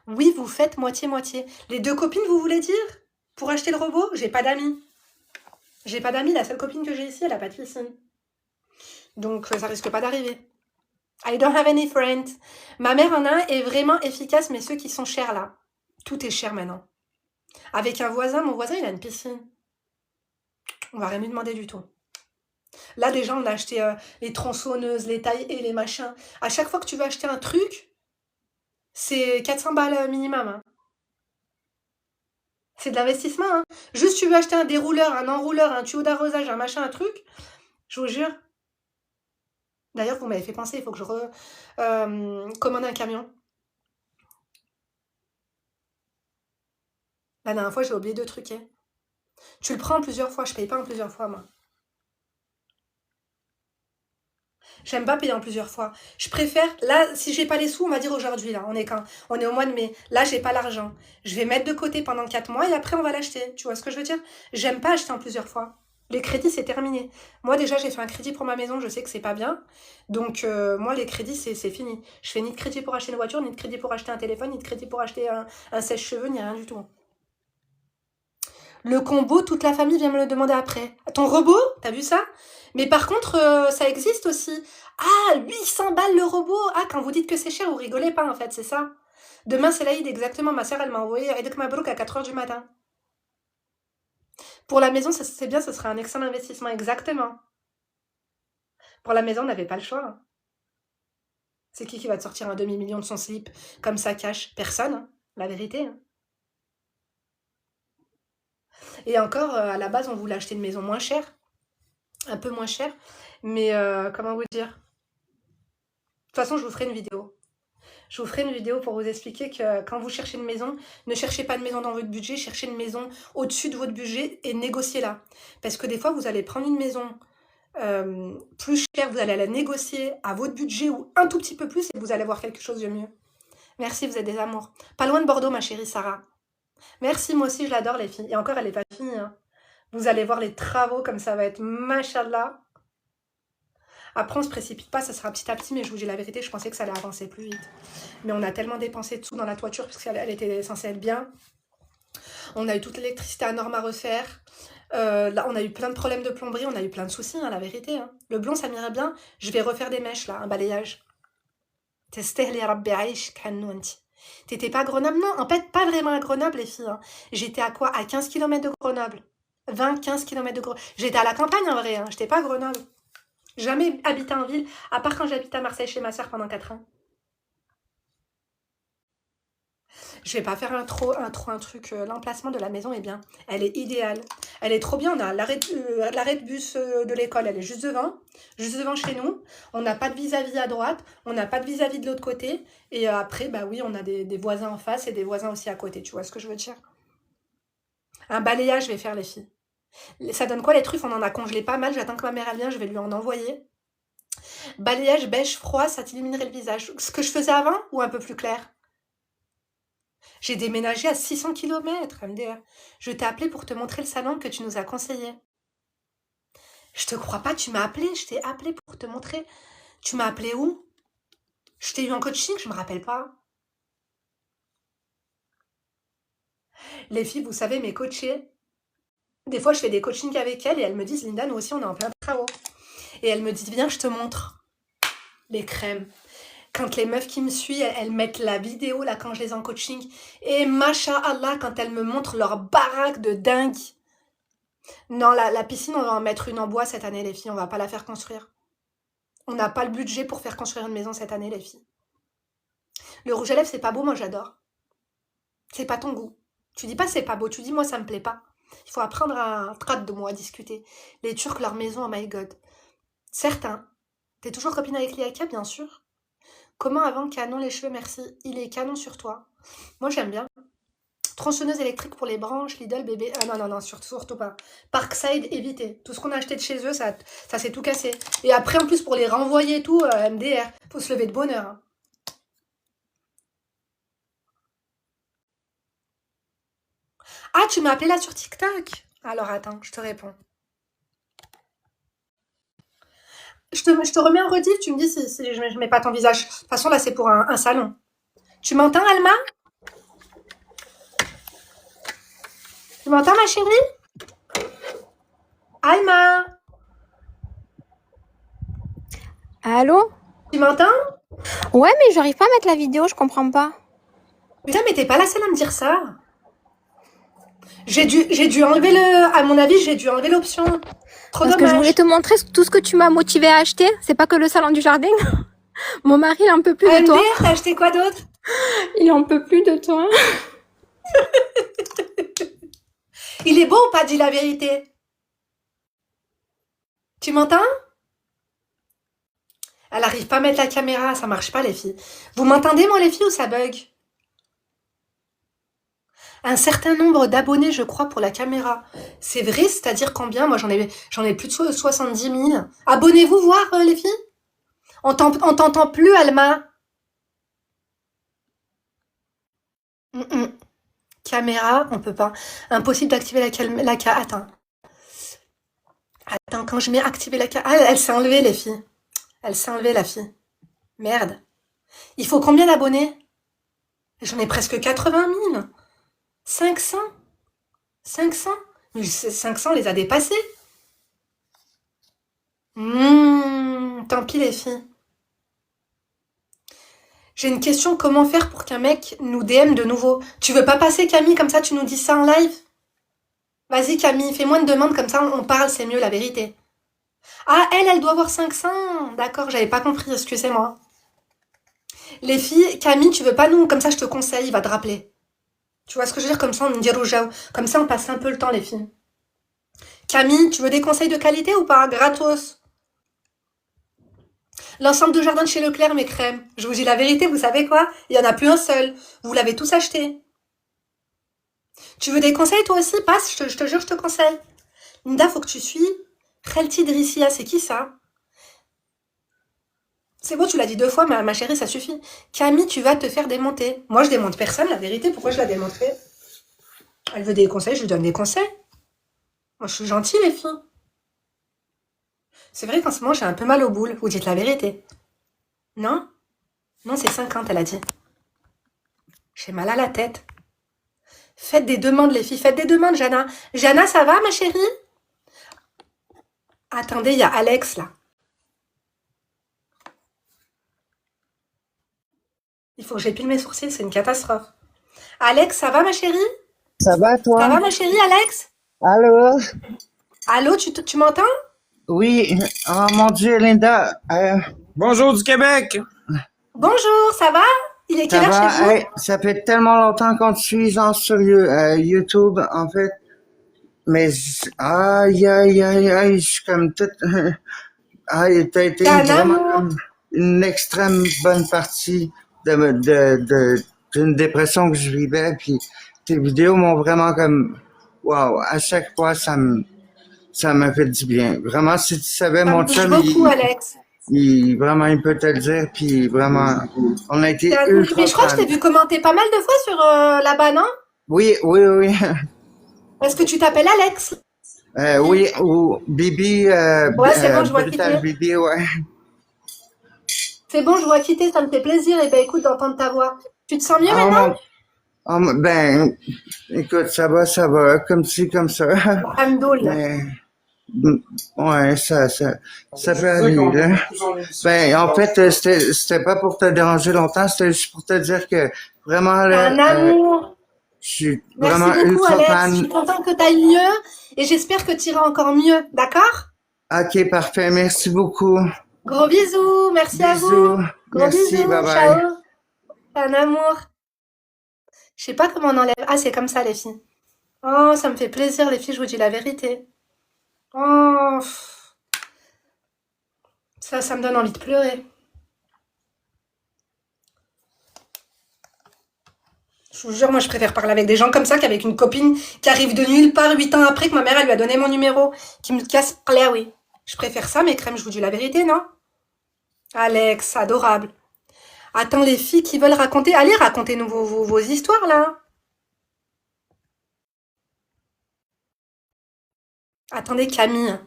Oui, vous faites moitié-moitié. Les deux copines, vous voulez dire? Pour acheter le robot? J'ai pas d'amis. J'ai pas d'amis, la seule copine que j'ai ici, elle a pas de piscine. Donc, ça risque pas d'arriver. I don't have any friends. Ma mère en a un est vraiment efficace, mais ceux qui sont chers là. Tout est cher maintenant. Avec un voisin, mon voisin, il a une piscine. On va rien lui demander du tout. Là, déjà, on a acheté les tronçonneuses, les tailles et les machins. À chaque fois que tu veux acheter un truc, c'est 400 balles minimum. Hein. C'est de l'investissement. Hein. Juste, tu veux acheter un dérouleur, un enrouleur, un tuyau d'arrosage, un machin, un truc. Je vous jure. D'ailleurs, vous m'avez fait penser, il faut que je commande un camion. La dernière fois, j'ai oublié de truquer. Tu le prends en plusieurs fois, je paye pas en plusieurs fois, moi. J'aime pas payer en plusieurs fois. Je préfère, là, si j'ai pas les sous, on va dire aujourd'hui, là, on est au mois de mai. Là, j'ai pas l'argent. Je vais mettre de côté pendant 4 mois et après, on va l'acheter. Tu vois ce que je veux dire? J'aime pas acheter en plusieurs fois. Les crédits, c'est terminé. Moi, déjà, j'ai fait un crédit pour ma maison, je sais que c'est pas bien. Donc, moi, les crédits, c'est fini. Je fais ni de crédit pour acheter une voiture, ni de crédit pour acheter un téléphone, ni de crédit pour acheter un sèche-cheveux, ni rien du tout. Le combo, toute la famille vient me le demander après. Ton robot? T'as vu ça? Mais par contre, ça existe aussi. Ah, 800 balles le robot. Ah, quand vous dites que c'est cher, vous rigolez pas en fait, c'est ça. Demain, c'est l'Aïd, exactement. Ma sœur, elle m'a envoyé Aïd Mabrouk à 4 heures du matin. Pour la maison, ça c'est bien, ce serait un excellent investissement, exactement. Pour la maison, on n'avait pas le choix. Hein. C'est qui va te sortir un demi-million de son slip comme ça cache? Personne, hein. La vérité. Hein. Et encore, à la base, on voulait acheter une maison moins chère, un peu moins chère. Mais comment vous dire? De toute façon, je vous ferai une vidéo. Je vous ferai une vidéo pour vous expliquer que quand vous cherchez une maison, ne cherchez pas une maison dans votre budget, cherchez une maison au-dessus de votre budget et négociez-la. Parce que des fois, vous allez prendre une maison plus chère, vous allez la négocier à votre budget ou un tout petit peu plus et vous allez voir quelque chose de mieux. Merci, vous êtes des amours. Pas loin de Bordeaux, ma chérie Sarah. Merci, moi aussi, je l'adore, les filles. Et encore, elle n'est pas finie. Hein. Vous allez voir les travaux comme ça va être machallah. Après, on se précipite pas, ça sera petit à petit, mais je vous dis la vérité, je pensais que ça allait avancer plus vite. Mais on a tellement dépensé de sous dans la toiture, puisqu'elle elle était censée être bien. On a eu toute l'électricité à norme à refaire. Là, on a eu plein de problèmes de plomberie, on a eu plein de soucis, hein, la vérité. Hein. Le blond, ça m'irait bien. Je vais refaire des mèches, là, un balayage. T'étais pas à Grenoble? Non, en fait, pas vraiment à Grenoble, les filles. Hein. J'étais à quoi? À 15 km de Grenoble. 20-15 km de Grenoble. J'étais à la campagne, en vrai. Hein. J'étais pas à Grenoble. Jamais habité en ville, à part quand j'habite à Marseille chez ma soeur pendant 4 ans. Je vais pas faire un truc. L'emplacement de la maison est bien. Elle est idéale. Elle est trop bien. On a l'arrêt de bus de l'école. Elle est juste devant chez nous. On n'a pas de vis-à-vis à droite. On n'a pas de vis-à-vis de l'autre côté. Et après, bah oui, on a des voisins en face et des voisins aussi à côté. Tu vois ce que je veux dire? Un balayage, je vais faire les filles. Ça donne quoi les truffes? On en a congelé pas mal. J'attends que ma mère elle vienne. Je vais lui en envoyer. Balayage beige froid, ça t'illuminerait le visage. Ce que je faisais avant ou un peu plus clair? J'ai déménagé à 600 km, MDR. Je t'ai appelé pour te montrer le salon que tu nous as conseillé. Je te crois pas, tu m'as appelé, je t'ai appelé pour te montrer. Tu m'as appelé où? Je t'ai eu en coaching, je me rappelle pas. Les filles, vous savez, mes coachées, des fois je fais des coachings avec elles et elles me disent, Linda, nous aussi on est en plein travaux. Et elles me disent, viens, je te montre les crèmes. Quand les meufs qui me suivent, elles mettent la vidéo là quand je les ai en coaching. Et machallah, quand elles me montrent leur baraque de dingue. Non, la piscine, on va en mettre une en bois cette année, les filles. On va pas la faire construire. On n'a pas le budget pour faire construire une maison cette année, les filles. Le rouge à lèvres, c'est pas beau, moi j'adore. C'est pas ton goût. Tu dis pas c'est pas beau, tu dis moi ça me plaît pas. Il faut apprendre à traiter de moi, à discuter. Les Turcs, leur maison, oh my god. Certains. T'es toujours copine avec Liaka, bien sûr. Comment avant canon les cheveux, merci. Il est canon sur toi. Moi j'aime bien. Tronçonneuse électrique pour les branches, Lidl, bébé. Ah non, non, non, surtout pas. Parkside, évitez. Tout ce qu'on a acheté de chez eux, ça s'est tout cassé. Et après, en plus, pour les renvoyer et tout, MDR, faut se lever de bonne heure, hein. Ah, tu m'as appelé là sur TikTok? Alors attends, je te réponds. Je te remets un rediff, tu me dis si je mets pas ton visage. De toute façon, là, c'est pour un salon. Tu m'entends, Alma? Tu m'entends, ma chérie? Alma? Allô? Tu m'entends? Ouais, mais j'arrive pas à mettre la vidéo, je comprends pas. Putain, mais t'es pas la seule à me dire ça. J'ai dû enlever à mon avis, j'ai dû enlever l'option. Trop Parce que je voulais dommage. te montrer tout ce que tu m'as motivé à acheter. C'est pas que le salon du jardin. Mon mari, il en peut plus de toi. MDR, t'as acheté quoi d'autre? Il en peut plus de toi. Il est beau ou pas, dis la vérité? Tu m'entends? Elle arrive pas à mettre la caméra, ça marche pas, les filles. Vous m'entendez, moi, les filles, ou ça bug? Un certain nombre d'abonnés, je crois, pour la caméra. C'est vrai, c'est-à-dire combien? Moi, j'en ai plus de 70 000. Abonnez-vous voir, les filles? On t'entend plus, Alma. Caméra, on peut pas. Impossible d'activer Attends. Attends, quand je mets activer la caméra... Ah, elle s'est enlevée, les filles. Elle s'est enlevée, la fille. Merde. Il faut combien d'abonnés? J'en ai presque 80 000. 500? 500? Mais 500 les a dépassés. Tant pis, les filles. J'ai une question, comment faire pour qu'un mec nous DM de nouveau? Tu veux pas passer, Camille, comme ça tu nous dis ça en live? Vas-y, Camille, fais-moi une demande, comme ça on parle, c'est mieux, la vérité. Ah, elle doit avoir 500. D'accord, j'avais pas compris, excusez-moi. Les filles, Camille, tu veux pas nous, comme ça je te conseille, il va te rappeler. Tu vois ce que je veux dire? Comme ça on me dit rougeau. Comme ça on passe un peu le temps, les filles. Camille, tu veux des conseils de qualité ou pas? Gratos. L'ensemble de jardin de chez Leclerc, mes crèmes. Je vous dis la vérité, vous savez quoi? Il y en a plus un seul. Vous l'avez tous acheté. Tu veux des conseils toi aussi? Passe, je te jure, je te conseille. Linda, faut que tu suis. Khelti Drissia, c'est qui ça? C'est bon, tu l'as dit 2 fois, ma chérie, ça suffit. Camille, tu vas te faire démonter. Moi, je démonte personne, la vérité. Pourquoi je la démonterais? Elle veut des conseils, je lui donne des conseils. Moi, je suis gentille, les filles. C'est vrai qu'en ce moment, j'ai un peu mal aux boules. Vous dites la vérité. Non? Non, c'est 50, elle a dit. J'ai mal à la tête. Faites des demandes, les filles. Faites des demandes, Jana. Jana, ça va, ma chérie? Attendez, il y a Alex, là. Il faut que j'épile mes sourcils, c'est une catastrophe. Alex, ça va, ma chérie? Ça va, Ça toi? va, ma chérie, Alex? Allô? Allô, tu m'entends? Oui. Oh mon Dieu, Linda. Bonjour du Québec! Bonjour, ça va? Il est Ça quelle heure chez va? vous? Hey, ça fait tellement longtemps qu'on te suit, genre sur YouTube, en fait. Mais, aïe, aïe, aïe, aïe, je suis comme toute... Aïe, t'as été T'es un vraiment amour. comme une extrême bonne partie d'une dépression que je vivais. Puis tes vidéos m'ont vraiment comme... Wow, à chaque fois, ça m'a fait du bien. Vraiment, si tu savais, Ça me mon touche chum, beaucoup, Alex. vraiment, il peut te le dire, puis vraiment, on a été Mais ultra je crois que je fans. t'ai vu commenter pas mal de fois sur là-bas, non? Oui, oui, oui, Est-ce que tu t'appelles Alex? oui, ou Bibi, Ouais, c'est bon, je vois qui Brutal t'es. Bibi, ouais. C'est bon, je vois qui t'es, ça me fait plaisir. Et ben écoute, d'entendre ta voix. Tu te sens mieux Oh maintenant? mon, ben, écoute, ça va, comme ci, comme ça. Alhamdoulilah. Mais, ouais, ça peut aller, là. Ben, en fait, c'était pas pour te déranger longtemps, c'était juste pour te dire que vraiment, T'es là, un amour. je suis Merci vraiment beaucoup, ultra Alex. Je fan. suis contente que t'ailles mieux. Et j'espère que tu iras encore mieux. D'accord? Ok, parfait, merci beaucoup. Gros bisous. Merci à vous. Bisous. Gros Merci. Bye bisous. bye. Ciao. T'es un amour. Je sais pas comment on enlève. Ah, c'est comme ça, les filles. Oh, ça me fait plaisir, les filles, je vous dis la vérité. Oh, ça me donne envie de pleurer. Je vous jure, moi, je préfère parler avec des gens comme ça qu'avec une copine qui arrive de nulle part 8 ans après que ma mère, elle lui a donné mon numéro, qui me casse là, oui. Je préfère ça, mes crèmes, je vous dis la vérité, non? Alex, adorable. Attends, les filles qui veulent raconter, allez, racontez-nous vos histoires, là. Attendez, Camille.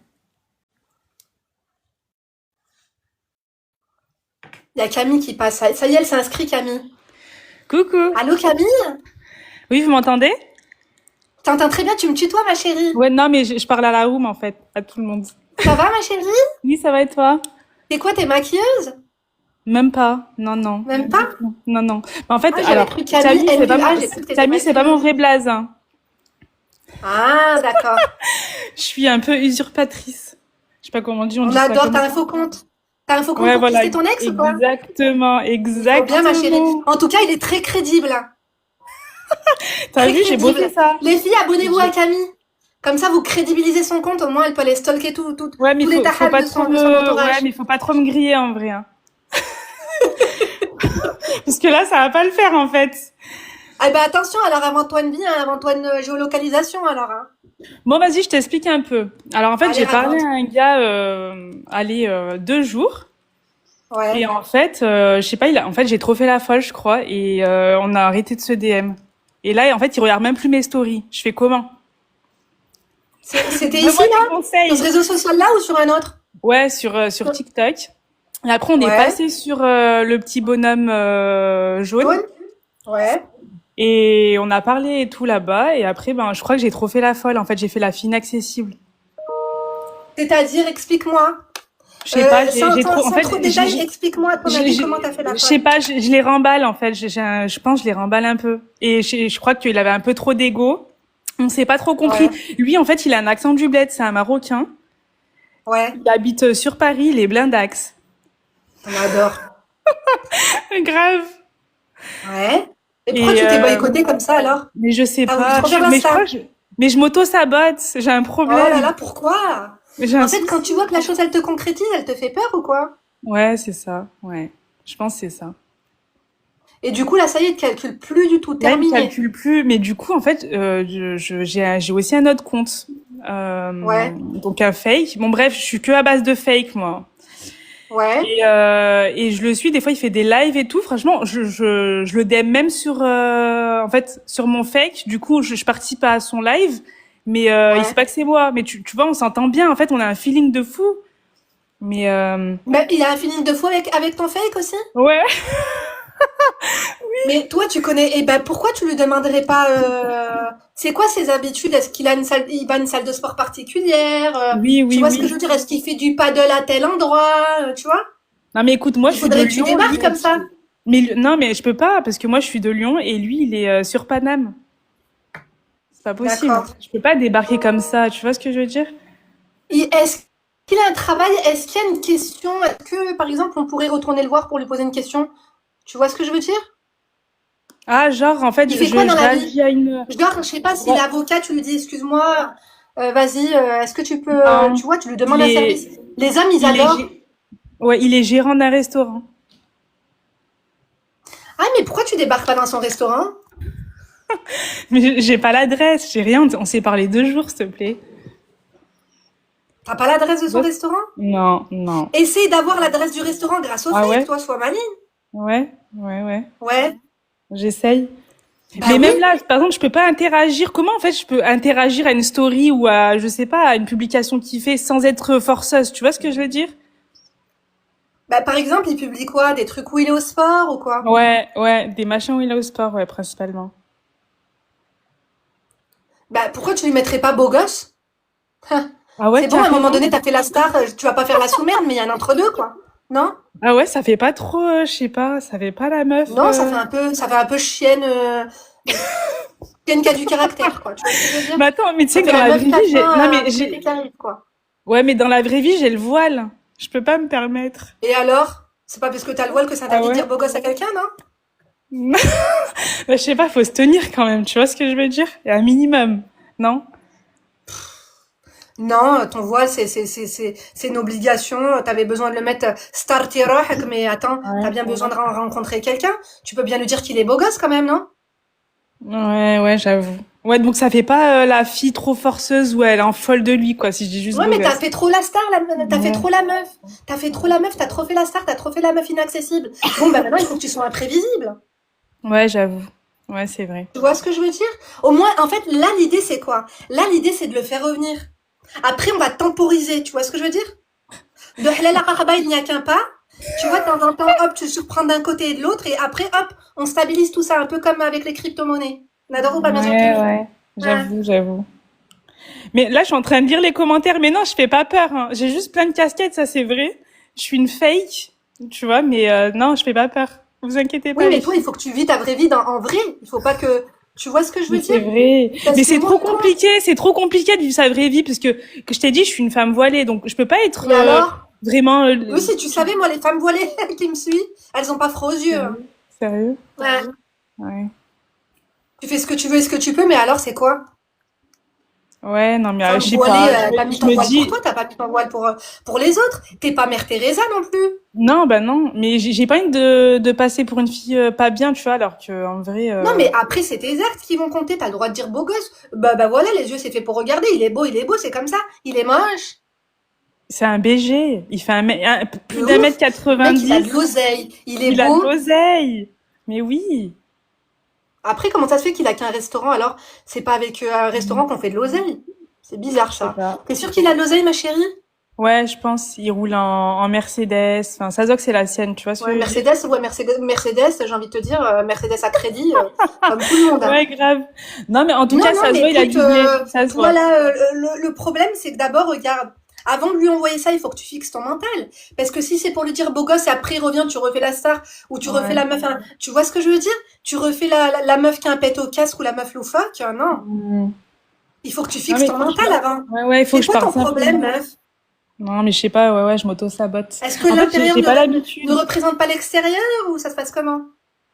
Il y a Camille qui passe. Ça y est, elle s'est inscrite, Camille. Coucou. Allô, Camille? Oui, vous m'entendez? T'entends très bien, tu me tutoies, ma chérie. Ouais, non, mais je parle à la room, en fait, à tout le monde. Ça va, ma chérie? Oui, ça va et toi? T'es quoi, t'es maquilleuse? Même pas. Non, non. Même pas? Non, non. Mais en fait, Ah, j'avais alors, cru Camille, c'est pas, LUA, j'ai cru que t'étais Camille, c'est pas mon maquilleuse. vrai blaze, hein. Ah, d'accord. Je suis un peu usurpatrice. Je sais pas comment on dit, on On dit ça adore, comme t'as ça. un faux compte. T'as un faux compte Ouais, pour voilà. pister ton ex ou quoi? Exactement, Trop bien, ma chérie. exactement. En tout cas, il est très crédible, hein. T'as Très vu, j'ai bossé crédible. ça. Les filles, abonnez-vous à Camille. Comme ça, vous crédibilisez son compte. Au moins, elle peut aller stalker Ouais, mais tous les faut tahals pas de trop son me, entourage. ouais, mais faut pas trop me griller, en vrai, hein. Parce que là, ça va pas le faire, en fait. Ah ben attention, alors invente-toi une vie, hein, invente-toi une géolocalisation, alors. Hein. Bon, vas-y, je t'explique un peu. Alors, en fait, Allez, j'ai parlé raconte. à un gars, 2 jours. Et Ouais. en fait, je sais pas, en fait, j'ai trop fait la folle, je crois, et on a arrêté de se DM. Et là, en fait, il regarde même plus mes stories. Je fais comment? C'était ici, Donne-moi des là? Sur conseils. ce réseau social-là ou sur un autre? Ouais, sur TikTok. Et après, on est Ouais. passé sur le petit bonhomme jaune. Jaune? Ouais. Et on a parlé et tout là-bas. Et après, ben, je crois que j'ai trop fait la folle. En fait, j'ai fait la fille inaccessible. C'est-à-dire, explique-moi. Je sais pas, j'ai trop... En Sans fait, trop de détails, explique-moi à ton avis comment t'as fait la je sais folle. pas, je les remballe en fait. Je pense que je les remballe un peu. Et je crois qu'il avait un peu trop d'ego. On s'est pas trop compris. Ouais. Lui, en fait, il a un accent du bled. C'est un Marocain. Ouais. Il habite sur Paris. Il est blindax. On adore. Grave. Ouais. Et pourquoi Et tu t'es boycotté comme ça, alors? mais je sais T'as voulu pas. trop faire la Mais je star? crois mais je m'auto-sabote. J'ai un Oh là problème. là, pourquoi? J'ai un En fait, souci. quand tu vois que la chose, elle te concrétise, elle te fait peur ou quoi? Ouais, c'est ça. Ouais. Je pense que c'est ça. Et du coup, là, ça y est, te calcule plus du tout, Là, il me terminé. calcule plus. Mais du coup, en fait, j'ai aussi un autre compte. Ouais, Donc un fake. Bon, bref, je suis que à base de fake, moi. ouais. Et je le suis. Des fois, il fait des lives et tout. Franchement, je le DM même sur, en fait, sur mon fake. Du coup, je participe à son live. Mais il sait Ouais. pas que c'est moi. Mais tu vois, on s'entend bien. En fait, on a un feeling de fou. Mais Mais il a un feeling de fou avec ton fake aussi? ouais. Mais toi, tu connais. Et ben, pourquoi tu lui demanderais pas. C'est quoi ses habitudes? Est-ce qu'il a il va à une salle de sport particulière? Oui, Tu oui, vois ce que je oui. veux dire? Est-ce qu'il fait du paddle à tel endroit? Tu vois? Non, mais écoute, moi, Il je suis de faudrait que tu Lyon. démarres Lui, comme ça. non, mais je peux pas parce que moi, je suis de Lyon et lui, il est sur Paname. C'est pas possible. D'accord. Je peux pas débarquer comme ça. Tu vois ce que je veux dire? Est-ce qu'il a un travail? Est-ce qu'il y a une question? Est-ce que, par exemple, on pourrait retourner le voir pour lui poser une question? Tu vois ce que je veux dire? Ah, genre, en fait, Il fait quoi dans je la vie? réagis à une. Je sais pas, s'il Ouais. est avocat, tu lui dis, excuse-moi, vas-y, est-ce que tu peux, Non, tu vois, tu lui demandes il un est, service. Les hommes, ils il est, adorent. ouais, il est gérant d'un restaurant. Ah, mais pourquoi tu débarques pas dans son restaurant? Mais j'ai pas l'adresse, j'ai rien. On s'est parlé 2 jours, s'il te plaît. T'as pas l'adresse de son Ouais. restaurant? Non, non. Essaye d'avoir l'adresse du restaurant grâce au Ah fake, ouais? toi, sois maligne. Ouais, ouais, ouais. Ouais. J'essaye. Bah Mais oui. même là, par exemple, je peux pas interagir. Comment en fait je peux interagir à une story ou à, je sais pas, à une publication qu'il fait sans être forceuse? Tu vois ce que je veux dire? Bah, par exemple, il publie quoi? Des trucs où il est au sport ou quoi? Ouais, ouais, des machins où il est au sport, ouais, principalement. Bah, pourquoi tu lui mettrais pas beau gosse? Hein. Ah ouais, C'est bon, à un moment carrément. donné, t'as fait la star, tu vas pas faire la sous-merde, mais il y a un entre-deux, quoi. Non? Ah ouais, ça fait pas trop, je sais pas, ça fait pas la meuf. Non, ça fait un peu chienne, chienne qui a du caractère, quoi. Tu vois ce que je veux dire? Mais attends, mais tu Ça sais que fait dans la la meuf vraie vie, tatin non mais avec l'été qui arrive, quoi. ouais, mais dans la vraie vie, j'ai le voile. Je peux pas me permettre. Et alors? C'est pas parce que t'as le voile que ça Ah interdit de ouais? dire beau gosse à quelqu'un, non? Bah, je sais pas, faut se tenir quand même, tu vois ce que je veux dire? Et un minimum, non? Non, ton voile, c'est une obligation. T'avais besoin de le mettre starter rock, mais attends, Ouais, t'as bien ouais. besoin de rencontrer quelqu'un. Tu peux bien lui dire qu'il est beau gosse quand même, non? Ouais, j'avoue. Ouais, donc ça fait pas la fille trop forceuse où elle est en folle de lui, quoi, si je dis juste Ouais, beau mais t'as gosse. fait trop la star, t'as fait Ouais, trop la meuf. T'as fait trop la meuf, t'as trop fait la star, t'as trop fait la meuf inaccessible. Bon, bah maintenant, il faut que tu sois imprévisible. ouais, j'avoue. Ouais, c'est vrai. Tu vois ce que je veux dire? Au moins, en fait, là, l'idée, c'est quoi? Là, l'idée, c'est de le faire revenir. Après, on va temporiser. Tu vois ce que je veux dire? De halal à Qaraba, il n'y a qu'un pas. Tu vois, de temps en temps, hop, tu surprends d'un côté et de l'autre. Et après, hop, on stabilise tout ça, un peu comme avec les crypto-monnaies. Nador ou pas bien sûr Ouais, Kimi. ouais. Ouais. J'avoue. Mais là, je suis en train de lire les commentaires, mais non, je fais pas peur, hein. J'ai juste plein de casquettes, ça c'est vrai. Je suis une fake, tu vois, mais non, je fais pas peur. Vous inquiétez Oui, pas, les mais toi, il filles. faut que tu vis ta vraie vie en vrai. Il faut pas que... Tu vois ce que je Mais veux dire? c'est vrai. Parce Mais que moi, toi... c'est trop compliqué de vivre sa vraie vie, parce que je t'ai dit, je suis une femme voilée, donc je peux pas être Et alors? vraiment... Oui, si tu savais, moi, les femmes voilées qui me suivent, elles ont pas froid aux yeux. Hein. Sérieux? Sérieux? Ouais. Ouais. Tu fais ce que tu veux et ce que tu peux, mais alors, c'est quoi? Ouais, non, mais Femme je sais voilée, pas. t'as mis Je ton me voile pour dis, toi, t'as pas mis ton voile pour les autres. T'es pas Mère Teresa non plus. non, bah non, mais j'ai pas envie de passer pour une fille pas bien, tu vois, alors que en vrai, Non, mais après, c'est tes actes qui vont compter. T'as le droit de dire beau gosse. Bah voilà, les yeux, c'est fait pour regarder. Il est beau, c'est comme ça. Il est moche. c'est un BG. Il fait plus De d'un mètre ouf. Le mec, il a de 90. l'oseille. Il est Il a de beau. l'oseille. Mais oui. Après, comment ça se fait qu'il a qu'un restaurant alors? C'est pas avec un restaurant qu'on fait de l'oseille. C'est bizarre, Je sais ça. pas. T'es sûr qu'il a de l'oseille, ma chérie? Ouais, je pense. Il roule en Mercedes. Enfin, ça se voit que c'est la sienne, tu vois ce Ouais, que je veux dire? Mercedes, j'ai envie de te dire, Mercedes à crédit, comme tout le monde. Hein. Ouais, grave. Non, mais en tout Non, cas, non, ça se mais voit, il a écoute, du blé. Ça se toi voit. là, le problème, c'est que d'abord, regarde, avant de lui envoyer ça, il faut que tu fixes ton mental. Parce que si c'est pour lui dire beau gosse et après il revient, tu refais la star, ou tu refais Ouais. la meuf, hein, tu vois ce que je veux dire? Tu refais la meuf qui a un pet au casque ou la meuf loufoque, non. Mm. Il faut que tu Non, fixes mais ton mental avant. ouais, il faut C'est que je quoi ton parte problème, simplement. meuf? Non, mais je sais pas, ouais, je m'auto-sabote. Est-ce que En fait, l'intérieur j'ai pas ne l'habitude. représente pas l'extérieur ou ça se passe comment?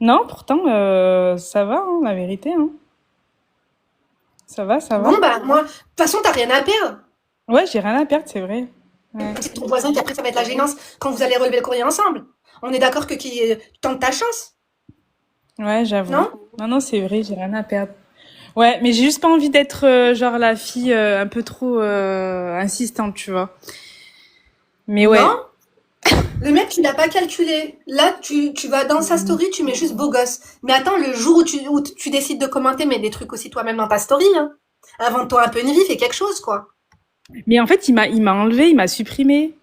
Non, pourtant, ça va, hein, la vérité, hein. Ça va, ça va. Bon, bah, moi, de toute façon, t'as rien à perdre. Ouais, j'ai rien à perdre, c'est vrai. Ouais. C'est ton voisin qui après ça va être la gênance quand vous allez relever le courrier ensemble. On est d'accord que tu tentes ta chance, Ouais, j'avoue. non? Non, non, c'est vrai, j'ai rien à perdre. Ouais, mais j'ai juste pas envie d'être genre la fille un peu trop insistante, tu vois. Mais ouais. Non? Le mec, tu l'as pas calculé. Là, tu vas dans sa story, tu mets juste beau gosse. Mais attends, le jour où tu décides de commenter, mets des trucs aussi toi-même dans ta story, hein. Invente-toi un peu une vie, fais quelque chose, quoi. Mais en fait, il m'a enlevé, il m'a supprimé.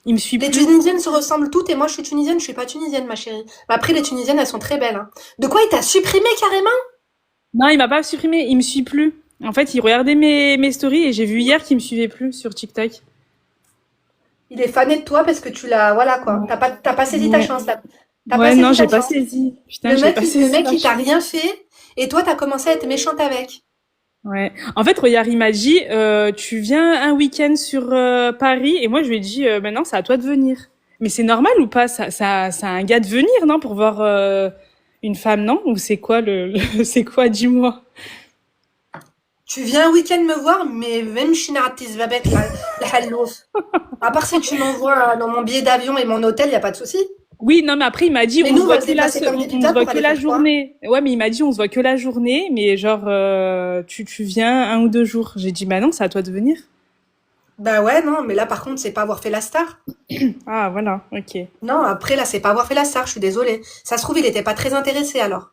Il me suit Les plus. Tunisiennes se ressemblent toutes et moi, je suis tunisienne, je suis pas tunisienne, ma chérie. Mais après, les Tunisiennes, elles sont très belles, hein. De quoi il t'a supprimé carrément? Non, il m'a pas supprimé, il me suit plus. En fait, il regardait mes stories et j'ai vu hier qu'il me suivait plus sur TikTok. Il est fané de toi parce que tu l'as, voilà, quoi. T'as pas saisi ta Ouais. chance, là. T'as pas Ouais, non, saisi j'ai ta pas chance. saisi. Putain, j'ai pas Le saisi mec, la il t'a chance. rien fait et toi, t'as commencé à être méchante avec. Ouais. En fait, regarde, il m'a dit, tu viens un week-end sur Paris, et moi je lui ai dit, maintenant c'est à toi de venir. Mais c'est normal ou pas? Ça a un gars de venir, non, pour voir une femme, non? Ou c'est quoi c'est quoi, dis-moi? Tu viens un week-end me voir, mais même Shinaratis Vabek, la hallouf. À part si tu m'envoies dans mon billet d'avion et mon hôtel, y a pas de souci. Oui, non, mais après il m'a dit, Mais on nous, se on voit va se que déplacer comme des on se pitas voit pour que aller la faire quoi? journée. Ouais, mais il m'a dit, on se voit que la journée, mais genre, tu viens un ou 2 jours. J'ai dit, bah non, c'est à toi de venir. Bah ouais, non, mais là, par contre, c'est pas avoir fait la star. Ah, voilà, ok. Non, après, là, c'est pas avoir fait la star, je suis désolée. Ça se trouve, il était pas très intéressé, alors.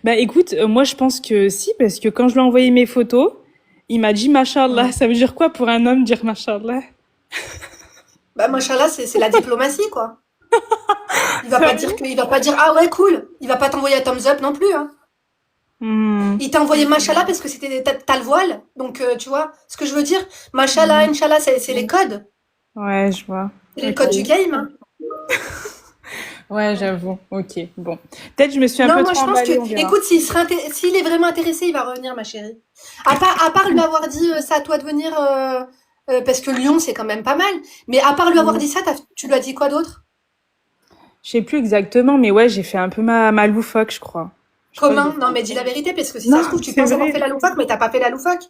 Bah écoute, moi je pense que si, parce que quand je lui ai envoyé mes photos, il m'a dit Mashallah. Hmm. Ça veut dire quoi pour un homme dire Mashallah? Bah, machallah, c'est la diplomatie, quoi. Sérieux? Il va pas dire, ah ouais, cool. Il va pas t'envoyer un thumbs up non plus, hein. Hmm. Il t'a envoyé machallah parce que t'as le voile. Donc, tu vois, ce que je veux dire, machallah, Inch'Allah, c'est les codes. Ouais, je vois. C'est les Ok. codes du game, hein. Ouais, j'avoue. Ok, bon. Peut-être je me suis un Non, peu moi trop je pense que, emballée, on verra. écoute, s'il est vraiment intéressé, il va revenir, ma chérie. À part lui avoir dit, c'est à toi de venir, parce que Lyon, c'est quand même pas mal. Mais à part lui avoir Hmm. dit ça, tu lui as dit quoi d'autre? Je sais plus exactement, mais ouais, j'ai fait un peu ma loufoque, je crois. Je crois que Comment? j'ai fait Non, un mais peu- dis la vérité, parce que si ça se Non, trouve, tu c'est penses avoir fait vrai. la loufoque, mais t'as pas fait la loufoque.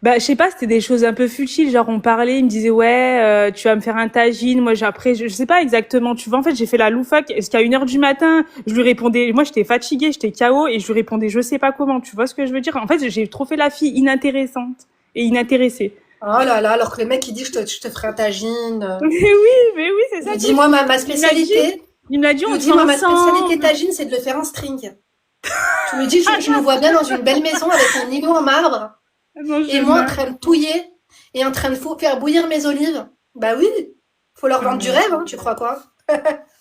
Bah, je sais pas, c'était des choses un peu futiles. Genre, on parlait, il me disait, ouais, tu vas me faire un tagine. Moi, après, je sais pas exactement. Tu vois, en fait, j'ai fait la loufoque. Est-ce qu'à 1 heure du matin, je lui répondais, moi, j'étais fatiguée, j'étais KO et je lui répondais, je sais pas comment. Tu vois ce que je veux dire? En fait, j'ai trop fait la fille inintéressante et inintéressée. Oh là là, alors que le mec il dit je te ferai un tagine. Mais oui, c'est ça. Dis-moi ma Il me l'a dit, spécialité. il me l'a dit, Je on lui te dis fait moi ma spécialité ensemble. tagine, c'est de le faire en string. Tu me dis je me vois bien dans une belle maison avec un îlot en marbre Non, je et moi en meurs. train de touiller et en train de faire bouillir mes olives. Bah oui, faut leur Ah vendre du ouais. rêve, hein, tu crois quoi?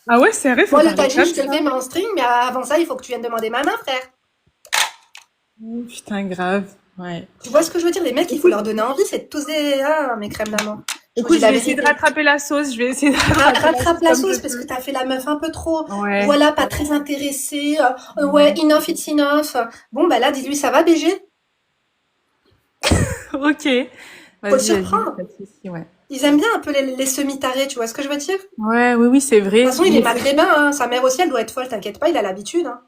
Ah ouais, c'est vrai, faut Moi le parler tagine comme je te le ça. fais mais en string, mais avant ça il faut que tu viennes demander ma main frère. Oh, putain, grave. Ouais. Tu vois ce que je veux dire? Les mecs il faut leur donner envie, c'est tous des mes crèmes d'amour. Je vous Écoute, dis je la vais essayer de vérité. rattraper la sauce. Je vais essayer de rattraper la Rattrape sauce la comme je sauce parce que peux. t'as fait la meuf un peu trop. Ouais. Voilà, pas très intéressée. Ouais, Ouais. enough, it's enough. Bon, bah là, dis-lui, ça va, BG? Ok. Faut le Vas-y, vas-y. surprendre. Pas de souci, ouais. Ils aiment bien un peu les semi-tarés, tu vois ce que je veux dire? De Ouais, oui, oui, c'est toute vrai. façon, il est maghrébin, hein. Sa mère aussi, elle doit être folle, t'inquiète pas, il a l'habitude. Hein.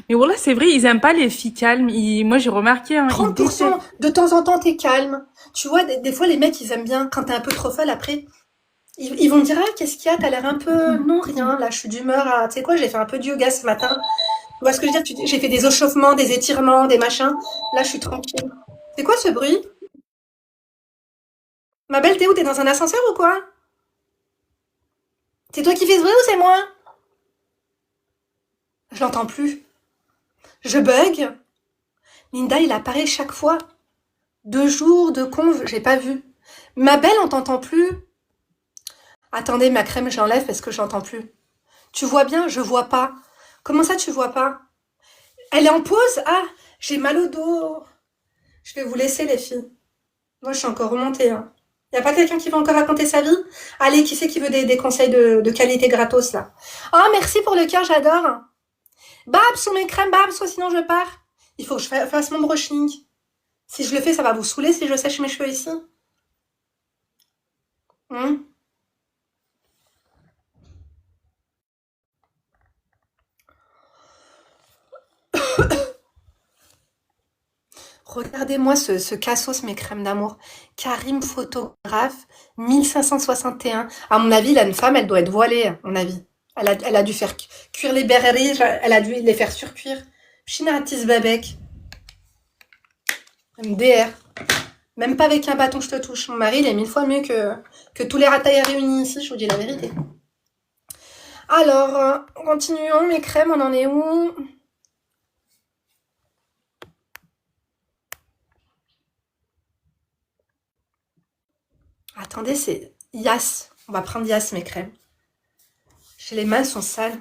Mais voilà, c'est vrai, ils aiment pas les filles calmes. Moi, j'ai remarqué, hein, ils 30%, détestent. de temps en temps, t'es calme. Tu vois, des fois, les mecs, ils aiment bien. Quand t'es un peu trop folle, après, ils vont me dire, ah, qu'est-ce qu'il y a? T'as l'air un peu... Non, rien, là, je suis d'humeur à... Tu sais quoi, j'ai fait un peu de yoga ce matin. Tu vois ce que je veux dire? J'ai fait des échauffements, des étirements, des machins. Là, je suis tranquille. C'est quoi ce bruit? Ma belle, t'es où? T'es dans un ascenseur ou quoi? C'est toi qui fais ce bruit ou c'est moi? Je l'entends plus. Je bug. Linda, il apparaît chaque fois. 2 jours de conve, j'ai pas vu. Ma belle, on t'entend plus. Attendez, ma crème, j'enlève parce que j'entends plus. Tu vois bien? Je vois pas. Comment ça, tu vois pas? Elle est en pause? Ah, j'ai mal au dos. Je vais vous laisser, les filles. Moi, je suis encore remontée. Hein. Y a pas quelqu'un qui va encore raconter sa vie? Allez, qui c'est qui veut des conseils de qualité gratos, là? Ah, merci pour le cœur, j'adore. Babs, sous mes crèmes, Babs, soit sinon je pars. Il faut que je fasse mon brushing. Si je le fais, ça va vous saouler si je sèche mes cheveux ici. Hmm. Regardez-moi ce cassos, mes crèmes d'amour. Karim photographe, 1561. À mon avis, là, une femme, elle doit être voilée, à mon avis. Elle a dû faire cuire les berreries, elle a dû les faire surcuire. Chinatis Babek. MDR. Même pas avec un bâton, je te touche. Mon mari, il est 1000 fois mieux que tous les ratailles réunis ici, je vous dis la vérité. Alors, continuons, mes crèmes, on en est où? Attendez, c'est Yas. On va prendre Yas, mes crèmes. J'ai les mains sont sales.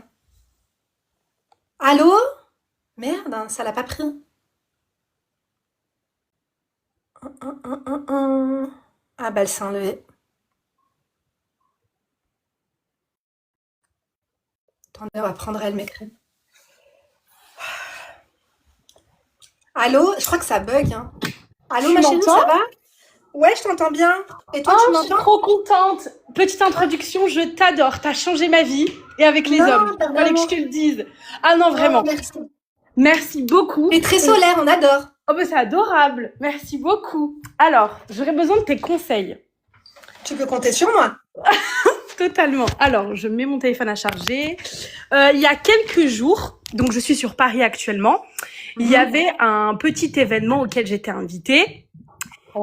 Allô? Merde, hein, ça l'a pas pris. Ah bah elle s'est enlevée. Attendez, on va prendre elle, mes crèmes. Allô? Je crois que ça bug, hein. Allô, Tu ma chérie, ça m'entends? va? Ouais, je t'entends bien. Et toi, tu Oh, je suis m'entends? trop contente. Petite introduction, je t'adore. T'as changé ma vie et avec les Non, hommes. pas Fallait que je vraiment. te le dise. Ah non, Oh, vraiment. merci. Merci beaucoup. T'es très solaire, on adore. Oh, bah, c'est adorable. Merci beaucoup. Alors, j'aurais besoin de tes conseils. Tu peux compter sur moi. Totalement. Alors, je mets mon téléphone à charger. Il y a quelques jours, donc je suis sur Paris actuellement, il y avait un petit événement auquel j'étais invitée.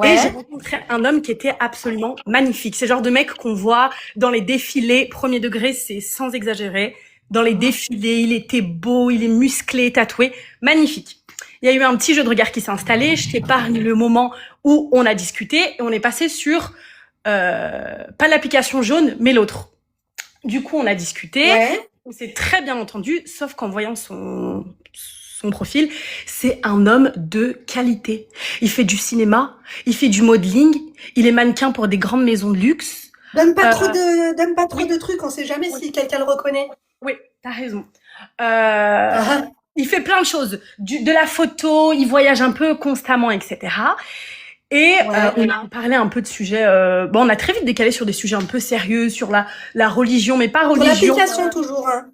Et j'ai Ouais. rencontré un homme qui était absolument magnifique. C'est le genre de mec qu'on voit dans les défilés, premier degré, c'est sans exagérer. Dans les défilés, il était beau, il est musclé, tatoué, magnifique. Il y a eu un petit jeu de regard qui s'est installé. Je t'épargne le moment où on a discuté et on est passé sur pas l'application jaune, mais l'autre. Du coup, on a discuté. Ouais. On s'est très bien entendu, sauf qu'en voyant son profil, c'est un homme de qualité. Il fait du cinéma, il fait du modeling, il est mannequin pour des grandes maisons de luxe. Donne pas Euh, donne pas trop oui. de trucs, on sait jamais Oui. si quelqu'un le reconnaît. Oui, t'as raison. Ah, Il fait plein de choses, de la photo, il voyage un peu constamment, etc. Et ouais. on a parlé un peu de sujets. Bon, on a très vite décalé sur des sujets un peu sérieux, sur la religion, mais pas Sur religion. l'application toujours. Hein.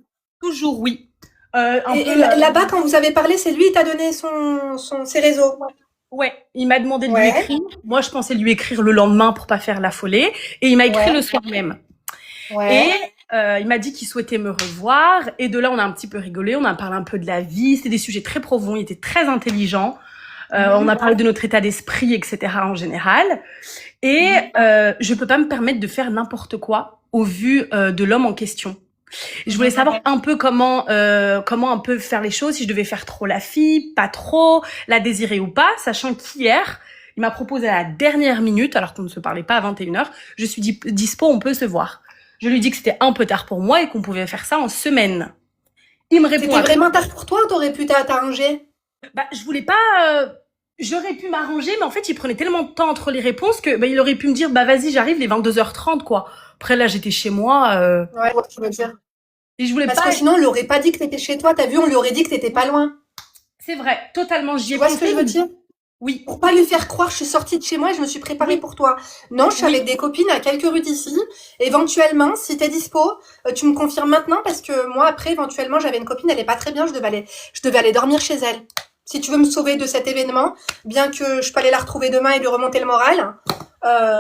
Toujours, oui. Un Et peu. là-bas, quand vous avez parlé, c'est lui qui t'a donné ses réseaux. Ouais, il m'a demandé de lui Ouais, écrire. Moi, je pensais lui écrire le lendemain pour pas faire l'affolée. Et il m'a écrit le ouais, soir même. Et ouais. il m'a dit qu'il souhaitait me revoir. Et de là, on a un petit peu rigolé. On a parlé un peu de la vie. C'était des sujets très profonds. Il était très intelligent. On a parlé de notre état d'esprit, etc. en général. Et je peux pas me permettre de faire n'importe quoi au vu de l'homme en question. Je voulais savoir un peu comment un peu faire les choses, si je devais faire trop la fille, pas trop, la désirer ou pas, sachant qu'hier, il m'a proposé à la dernière minute, alors qu'on ne se parlait pas à 21h, je suis dispo, on peut se voir. Je lui dis que c'était un peu tard pour moi et qu'on pouvait faire ça en semaine. Il me répond C'était vraiment tard pour toi ou t'aurais pu t'arranger? bah, je voulais pas. J'aurais pu m'arranger, mais en fait, il prenait tellement de temps entre les réponses que bah, il aurait pu me dire bah vas-y, j'arrive les 22h30 quoi. Après là, j'étais chez moi Ouais, je veux dire. et je voulais Parce pas. que sinon, on lui aurait pas dit que t'étais chez toi. T'as vu, on lui aurait dit que t'étais pas loin. C'est vrai, totalement. J'y Tu ai vois ce que pensé. je veux dire? Oui, Pour pas lui faire croire, je suis sortie de chez moi et je me suis préparée oui, pour toi. Non, je suis oui. avec des copines à quelques rues d'ici. Éventuellement, si t'es dispo, tu me confirmes maintenant parce que moi, après, éventuellement, j'avais une copine, elle est pas très bien, je devais aller dormir chez elle. Si tu veux me sauver de cet événement, bien que je peux aller la retrouver demain et lui remonter le moral,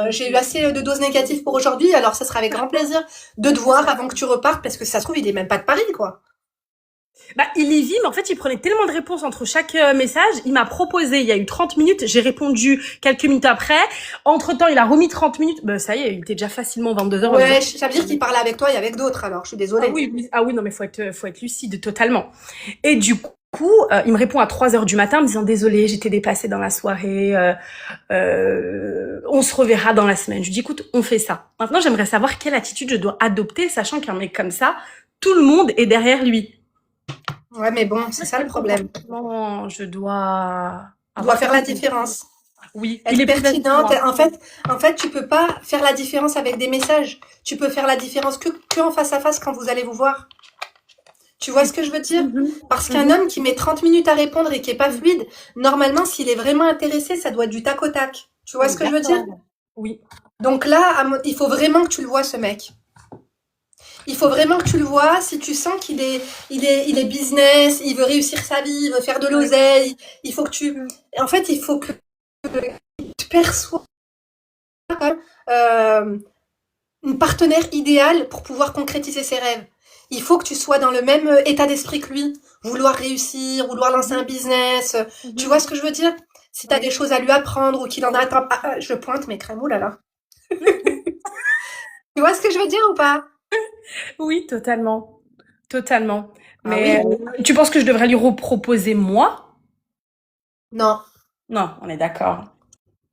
j'ai eu assez de doses négatives pour aujourd'hui, alors ça sera avec grand plaisir de te voir avant que tu repartes parce que si ça se trouve, il est même pas de Paris, quoi. Bah, il y vit, mais en fait, il prenait tellement de réponses entre chaque message. Il m'a proposé, il y a eu 30 minutes, j'ai répondu quelques minutes après. Entre-temps, il a remis 30 minutes. Bah, ça y est, il était déjà facilement 22h. Ouais, ça veut dire qu'il parlait avec toi et avec d'autres, alors je suis Ah désolée. oui, ah oui, non, mais faut être lucide totalement. Et du coup, il me répond à 3h du matin en me disant désolé, j'étais dépassée dans la soirée, on se reverra dans la semaine. Je lui dis écoute, on fait ça. Maintenant, j'aimerais savoir quelle attitude je dois adopter, sachant qu'un mec comme ça, tout le monde est derrière lui. Ouais, mais bon, c'est ça le problème. Comment je dois On doit faire la différence. Oui, il Être est plus âgé que pertinente. moi. En fait, tu peux pas faire la différence avec des messages. Tu peux faire la différence que en face à face quand vous allez vous voir. Tu vois ce que je veux dire? Mhm, Parce qu'un mhm. homme qui met 30 minutes à répondre et qui est pas fluide, normalement, s'il est vraiment intéressé, ça doit être du tac au tac. Tu vois ce que je veux dire? D'accord. Oui. Donc là, il faut vraiment que tu le vois, ce mec. Il faut vraiment que tu le vois. Si tu sens qu'il est business, il veut réussir sa vie, il veut faire de l'oseille, il faut que en fait, il faut que tu perçois euh, une partenaire idéale pour pouvoir concrétiser ses rêves. Il faut que tu sois dans le même état d'esprit que lui. Vouloir réussir, vouloir lancer un business. Tu vois ce que je veux dire? Si tu as des choses à lui apprendre ou qu'il en a... je pointe mes crèmes, oh là là. Tu vois ce que je veux dire ou pas? Oui, totalement. Totalement. Ah Mais oui. tu penses que je devrais lui reproposer moi? Non, Non, on est d'accord.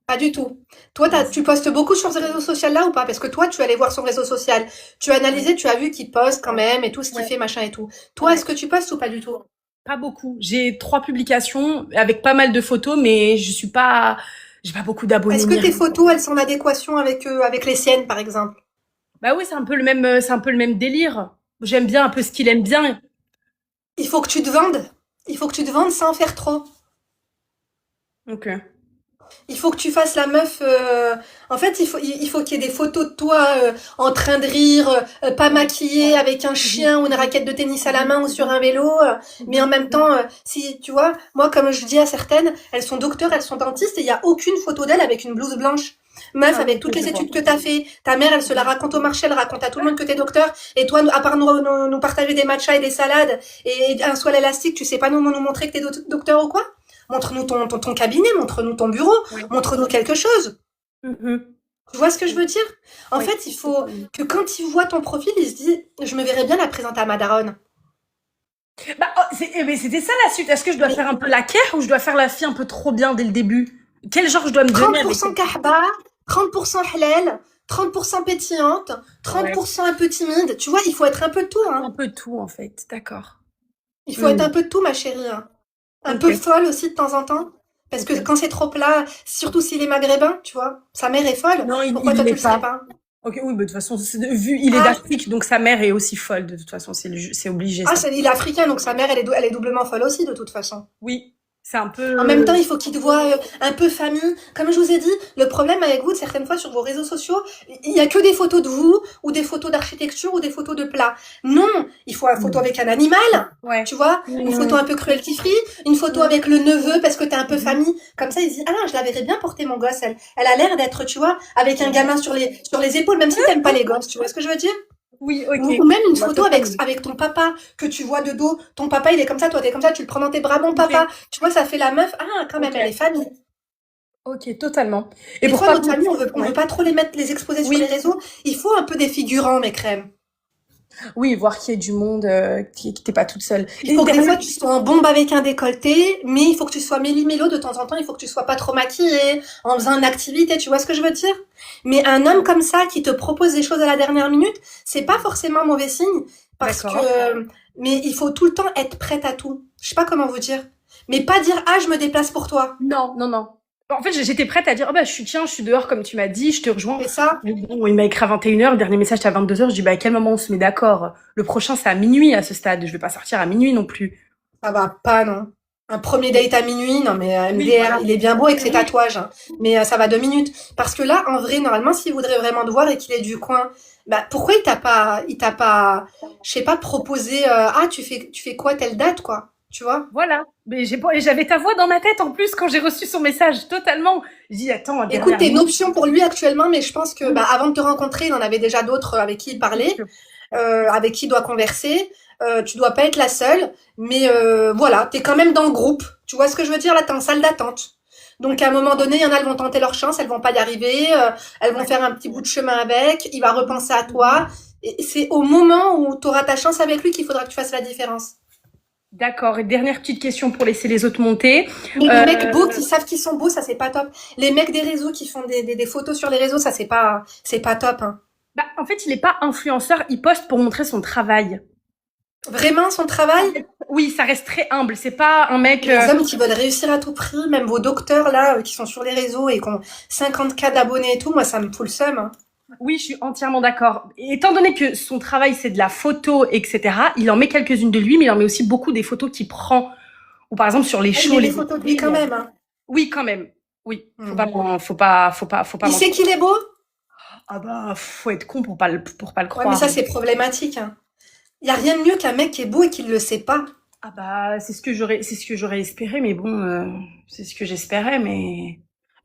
pas du tout. Toi, tu postes beaucoup sur ce réseau social là ou pas? Parce que toi, tu allais voir son réseau social. Tu as analysé, tu as vu qu'il poste quand même et tout ce qu'il fait, machin et tout. Toi, est-ce que tu postes ou pas du tout? Pas beaucoup. J'ai 3 publications avec pas mal de photos, mais j'ai pas beaucoup d'abonnés. Est-ce que tes photos, elles sont en adéquation avec les siennes, par exemple? Bah oui, c'est un peu le même délire. J'aime bien un peu ce qu'il aime bien. Il faut que tu te vendes. Il faut que tu te vendes sans faire trop. Ok. Il faut que tu fasses la meuf. En fait, il faut qu'il y ait des photos de toi en train de rire, pas maquillée, avec un chien ou une raquette de tennis à la main ou sur un vélo. Mais en même temps, si tu vois, moi, comme je dis à certaines, elles sont docteurs, elles sont dentistes et il y a aucune photo d'elle avec une blouse blanche. Meuf, avec toutes les études que t'as fait, ta mère, elle se la raconte au marché, elle raconte à tout le monde que t'es docteur, et toi, à part nous partager des matchas et des salades et un soin élastique, tu sais pas nous montrer que t'es docteur ou quoi? Montre-nous ton cabinet, montre-nous ton bureau, montre-nous quelque chose. Mhm. Tu vois ce que je veux dire? En Oui. fait, il faut que quand il voit ton profil, il se dit, je me verrais bien la présenter à ma daronne. Bah, oh, mais c'était ça la suite. Est-ce que je dois faire un peu la care ou je dois faire la fille un peu trop bien dès le début? Quel genre je dois me donner avec 30% kahba, 30% halal, 30% pétillante, 30% un peu timide. Tu vois, il faut être un peu de tout, hein. un peu tout en fait. D'accord. Il faut être un peu de tout, ma chérie, hein. Un Ok. peu folle aussi de temps en temps. Parce que quand c'est trop plat, surtout s'il est maghrébin, tu vois, sa mère est folle. Non, Pourquoi il toi tu l'est le serais pas. pas? Ok, oui, mais de toute façon, vu, il est Ah, d'Afrique, donc sa mère est aussi folle. De toute façon, c'est obligé ça. il est africain, donc sa mère, elle est doublement folle aussi, de toute façon. Oui, C'est un peu. En même temps, il faut qu'ils te voient un peu famille. Comme je vous ai dit, le problème avec vous, certaines fois sur vos réseaux sociaux, il y a que des photos de vous, ou des photos d'architecture, ou des photos de plats. Non, il faut une photo avec un animal, Ouais. tu vois, une photo un peu cruelty free, une photo avec le neveu parce que t'es un peu famille. Comme ça, ils se disent, ah non, je la verrais bien porter mon gosse. Elle a l'air d'être, tu vois, avec un gamin sur les épaules, même si t'aimes pas les gosses. Tu vois ce que je veux dire? Oui, Ou même une photo avec ton papa que tu vois de dos. Ton papa, il est comme ça, toi, t'es comme ça, tu le prends dans tes bras, mon papa. Tu vois, ça fait la meuf. Ah, quand même, Ok. elle est famille. Ok, totalement. Et Et pour fois, pas notre famille, on veut pas trop les exposer sur Oui. les réseaux. Il faut un peu des figurants, mes crèmes. Oui, voir qu'il y ait du monde, qui t'es pas toute seule. Il faut que des fois, tu sois en bombe avec un décolleté, mais il faut que tu sois méli-mélo de temps en temps. Il faut que tu sois pas trop maquillée, en faisant une activité. Tu vois ce que je veux dire? Mais un homme comme ça, qui te propose des choses à la dernière minute, c'est pas forcément mauvais signe. Parce D'accord. que, mais il faut tout le temps être prête à tout. Je sais pas comment vous dire. Mais pas dire, ah, je me déplace pour toi. Non, non, non. En fait, j'étais prête à dire, oh bah, je suis dehors comme tu m'as dit, je te rejoins. C'est ça. Mais bon, il m'a écrit à 21h, le dernier message c'était à 22h, je dis, bah, à quel moment on se met d'accord? Le prochain, c'est à minuit à ce stade, je vais pas sortir à minuit non plus. Ça va pas, non. Un premier date à minuit, non mais MDR, Oui, voilà. il est bien beau avec ses tatouages, hein. Mais ça va 2 minutes. Parce que là, en vrai, normalement, s'il voudrait vraiment te voir et qu'il est du coin, bah pourquoi il t'a pas, je sais pas, proposé, ah tu fais quoi telle date quoi, tu vois? Voilà. Mais j'avais ta voix dans ma tête en plus quand j'ai reçu son message, totalement. Je dis, attends, Écoute, t'es une dernière option pour lui actuellement, mais je pense que bah, avant de te rencontrer, il en avait déjà d'autres avec qui il parlait, minute. avec qui il doit converser. Tu dois pas être la seule, mais voilà, t'es quand même dans le groupe. Tu vois ce que je veux dire? Là, t'es en salle d'attente. Donc à un moment donné, il y en a, elles vont tenter leur chance, elles vont pas y arriver, elles vont faire un petit bout de chemin avec, il va repenser à toi. Et c'est au moment où tu auras ta chance avec lui qu'il faudra que tu fasses la différence. D'accord. Et dernière petite question pour laisser les autres monter. Mais les mecs beaux qui savent qu'ils sont beaux, ça c'est pas top. Les mecs des réseaux qui font des photos sur les réseaux, ça c'est pas top. Hein. Bah, en fait, il est pas influenceur, il poste pour montrer son travail. Vraiment, son travail. Oui, ça reste très humble. C'est pas un mec. Les hommes qui veulent réussir à tout prix, même vos docteurs là, qui sont sur les réseaux et qui ont 50K d'abonnés et tout, moi ça me fout le seum. Hein. Oui, je suis entièrement d'accord. Et étant donné que son travail c'est de la photo, etc., il en met quelques-unes de lui, mais il en met aussi beaucoup des photos qu'il prend. Ou par exemple sur les shows. Mais les photos de lui quand même. Hein. Oui, quand même. Oui. Faut pas Il sait qu'il est beau? Ah bah, faut être con pour pas le croire. Ouais, mais ça c'est problématique. Hein. Y a rien de mieux qu'un mec qui est beau et qui le sait pas. Ah bah, c'est ce que j'aurais espéré, mais bon, c'est ce que j'espérais, mais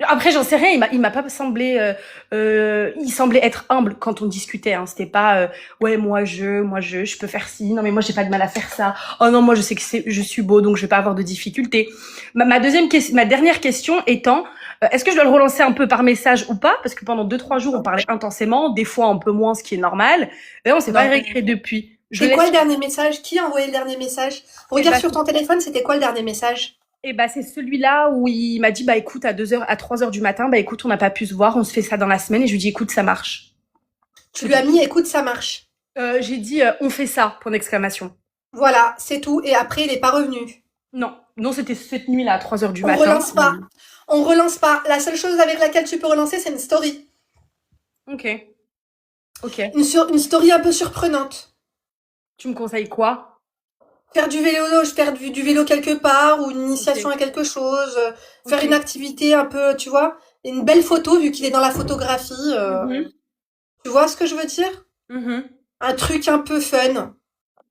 après j'en sais rien. Il m'a pas semblé, il semblait être humble quand on discutait. Hein. C'était pas, ouais moi je peux faire ci. Non mais moi j'ai pas de mal à faire ça. Oh non moi je sais que je suis beau donc je vais pas avoir de difficultés. Ma dernière question étant, est-ce que je dois le relancer un peu par message ou pas? Parce que pendant 2-3 jours on parlait intensément, des fois un peu moins, ce qui est normal. Et on s'est pas réécrit depuis. C'est quoi le dernier message? Qui a envoyé le dernier message? Regarde sur ton téléphone, c'était quoi le dernier message? Et bah, c'est celui-là où il m'a dit, bah, écoute, à 3h du matin, bah, écoute, on n'a pas pu se voir, on se fait ça dans la semaine. Et je lui dis, écoute, ça marche. Tu lui as mis, écoute, ça marche. J'ai dit, on fait ça, point d'exclamation. Voilà, c'est tout. Et après, il est pas revenu. Non, c'était cette nuit-là, à 3h du matin. On relance pas. La seule chose avec laquelle tu peux relancer, c'est une story. Ok. Une story un peu surprenante. Tu me conseilles quoi? Faire du vélo quelque part, ou une initiation à quelque chose, faire une activité un peu, tu vois, une belle photo vu qu'il est dans la photographie. Tu vois ce que je veux dire? Un truc un peu fun.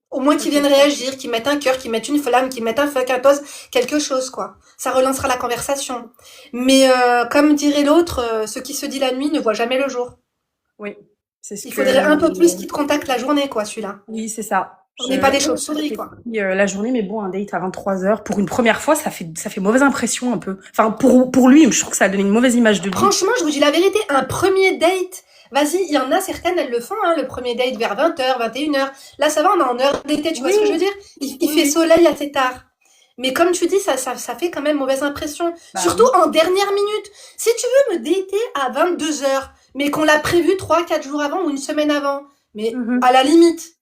Au moins qu'ils viennent réagir, qu'ils mettent un cœur, qu'ils mettent une flamme, qu'ils mettent un fuck, un toast, quelque chose quoi. Ça relancera la conversation. Mais comme dirait l'autre, ce qui se dit la nuit ne voit jamais le jour. Oui. Il faudrait un peu plus qu'il te contacte la journée quoi, celui-là. Oui, c'est ça. On n'est pas des chauves-souris, quoi. La journée, mais bon, un date à 23h, pour une première fois, ça fait mauvaise impression, un peu. Enfin, pour lui, je trouve que ça a donné une mauvaise image de lui. Franchement, je vous dis la vérité, un premier date, vas-y, il y en a certaines, elles le font, hein, le premier date vers 20h, 21h. Là, ça va, on est en heure d'été, tu vois ce que je veux dire? Il fait soleil assez tard. Mais comme tu dis, ça fait quand même mauvaise impression. Surtout en dernière minute. Si tu veux me dater à 22h, mais qu'on l'a prévu 3-4 jours avant ou une semaine avant, mais à la limite,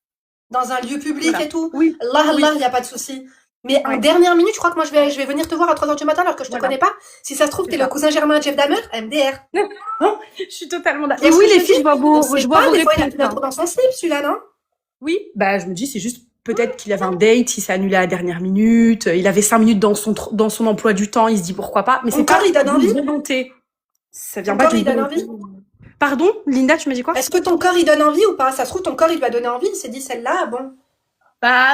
dans un lieu public et tout. Oui. Allah, il n'y a pas de souci. Mais en dernière minute, je crois que moi, je vais venir te voir à 3h du matin alors que je te connais pas. Si ça se trouve, t'es le cousin germain de Jeff Dahmer, MDR. Non, je suis totalement d'accord. Et oui, les filles, je vois vos des fois, il a réponses. trop dans son slip, celui-là, non? Oui, bah, je me dis, c'est juste peut-être qu'il avait un date, il s'est annulé à la dernière minute, il avait 5 minutes dans son emploi du temps, il se dit pourquoi pas. Mais c'est Encore, pas il donne envie. une volonté. Ça vient pas Encore, d'une il donne volonté. envie. Pardon, Linda, tu m'as dit quoi? Est-ce que ton corps, il donne envie ou pas? Ça se trouve, ton corps, il lui a donné envie. Il s'est dit, celle-là, bon. Bah,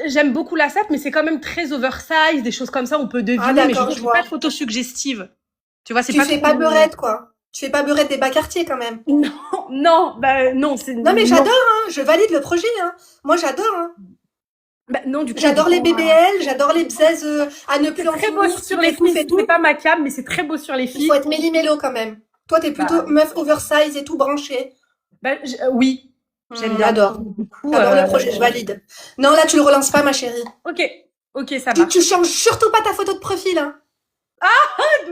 j'aime beaucoup la sape, mais c'est quand même très oversize, des choses comme ça, on peut deviner, Ah, mais d'accord, je je fais pas vois. de photos suggestives. Tu vois, c'est Tu pas fais trop- pas beurette, quoi. Tu fais pas beurette des bas quartiers, quand même. Non, c'est Non, mais j'adore, hein. Je valide le projet, hein. Moi, j'adore, hein. Bah, non, du coup, J'adore les du coup, BBL, j'adore les bzaises à ne plus en très beau finir, sur tous les les poufs filles, et tout. c'est pas ma cam, mais c'est très beau sur les Il filles. faut être méli-mélo, quand même. Toi, t'es plutôt Bah. meuf oversize et tout branché. Bah, oui, j'aime bien. J'adore. Du coup, J'adore le projet, je valide. Non, là, tu le relances pas, ma chérie. Ok, ça Tu, marche. tu changes surtout pas ta photo de profil, hein.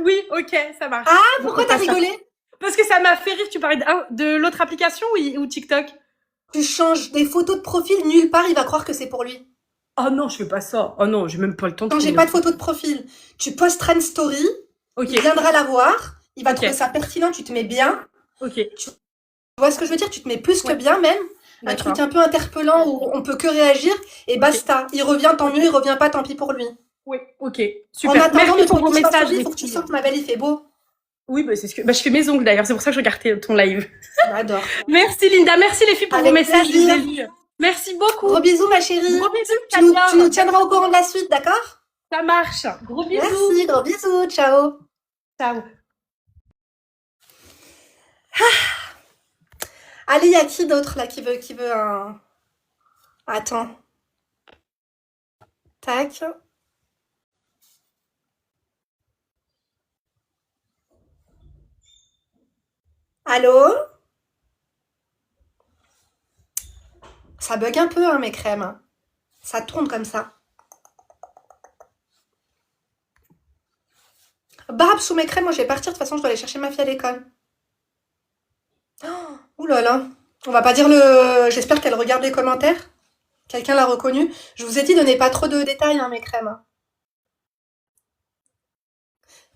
Oui, ok, ça marche. Ah, Je pourquoi ferai t'as pas ça. rigolé? Parce que ça m'a fait rire. Tu parlais de l'autre application ou TikTok? Tu changes des photos de profil nulle part, il va croire que c'est pour lui. Oh non, je fais pas ça. Oh non, j'ai même pas le temps de Quand j'ai trouver. pas de photo de profil, tu posteras une story, Ok, il viendra la voir, il va Ok. trouver ça pertinent, tu te mets bien. ok. Tu vois ce que je veux dire? Tu te mets plus que Ouais. bien même. Un D'accord. truc un peu interpellant où on peut que réagir et basta. Il revient, tant mieux, il revient pas, tant pis pour lui. Oui, ok. En Super. attendant Merci de pour ton vos messages. il faut que tu sentes ma belle, il fait beau. Oui, bah, c'est ce que. Bah, je fais mes ongles d'ailleurs. C'est pour ça que je regardais ton live. J'adore. Merci Linda. Merci les filles pour Avec vos messages. Je plaisir. les ai lus. Merci beaucoup. Gros bisous, ma chérie. Gros bisous, Tu nous Tania. tiendras au courant de la suite, d'accord? Ça marche. Gros bisous. Merci, gros bisous, ciao. Ciao. Allez, y a qui d'autre là qui veut un. Attends. Tac. Allô? Ça bug un peu, hein, mes crèmes. Ça tourne comme ça. Barbe sous mes crèmes, moi je vais partir. De toute façon, je dois aller chercher ma fille à l'école. Oh, ouh là là. On va pas dire le. J'espère qu'elle regarde les commentaires. Quelqu'un l'a reconnu. Je vous ai dit, donnez pas trop de détails, hein, mes crèmes.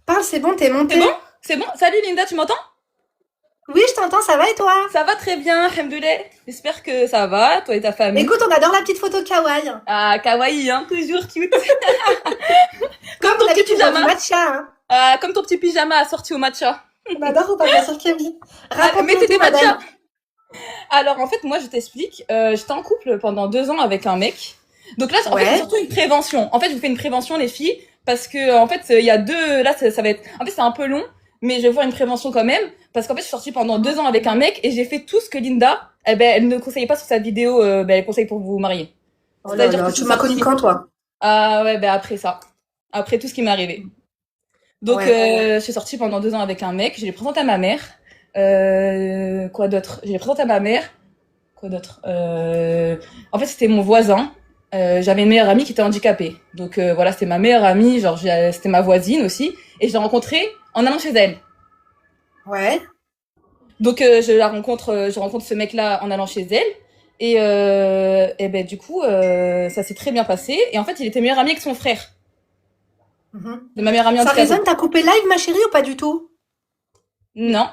Parle, c'est bon, t'es montée. C'est bon? C'est bon? Salut Linda, tu m'entends? Oui, je t'entends, ça va et toi? Ça va très bien, alhamdoulilah. J'espère que ça va, toi et ta famille. Écoute, on adore la petite photo kawaii. Ah, kawaii, hein, toujours cute. Comme ton on a petit vu, tu bois du pyjama. matcha. Hein. Comme ton petit pyjama assorti au matcha. On adore ou pas, bien sûr que oui. Raconte-nous Mettez tout, des matchas. madame. Alors, en fait, moi, je t'explique. J'étais en couple pendant 2 ans avec un mec. Donc là, en fait, Ouais. c'est surtout une prévention. En fait, je vous fais une prévention, les filles, parce que, en fait, il y a deux, là, ça va être, en fait, c'est un peu long, mais je vais voir une prévention quand même, parce qu'en fait, je suis sortie pendant 2 ans avec un mec et j'ai fait tout ce que Linda, eh ben, elle ne conseillait pas sur sa vidéo, elle conseille pour vous marier. Oh là là, tu m'as connu quand, toi? Ah ouais, ben après ça. Après tout ce qui m'est arrivé. Donc, Ouais. je suis sortie pendant 2 ans avec un mec. Je l'ai présenté à ma mère. Quoi d'autre? Je l'ai présenté à ma mère. Quoi d'autre? En fait, c'était mon voisin. J'avais une meilleure amie qui était handicapée. Donc, voilà, c'était ma meilleure amie. Genre, c'était ma voisine aussi. Et je l'ai rencontrée en allant chez elle. Ouais. Donc, je rencontre ce mec-là en allant chez elle. Et ben, du coup, ça s'est très bien passé. Et en fait, il était meilleur ami avec son frère. Mhm. De ma meilleure amie Ça handicapée. résonne, t'as coupé live, ma chérie, ou pas du tout? Non.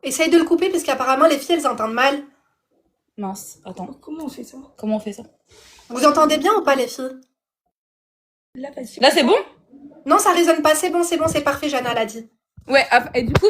Essaye de le couper, parce qu'apparemment, les filles, elles entendent mal. Mince, attends. Comment on fait ça? Comment on fait ça? Vous entendez bien ou pas, les filles? Là, c'est bon? Non, ça résonne pas, c'est bon, c'est parfait, Jana l'a dit. Ouais, et du coup,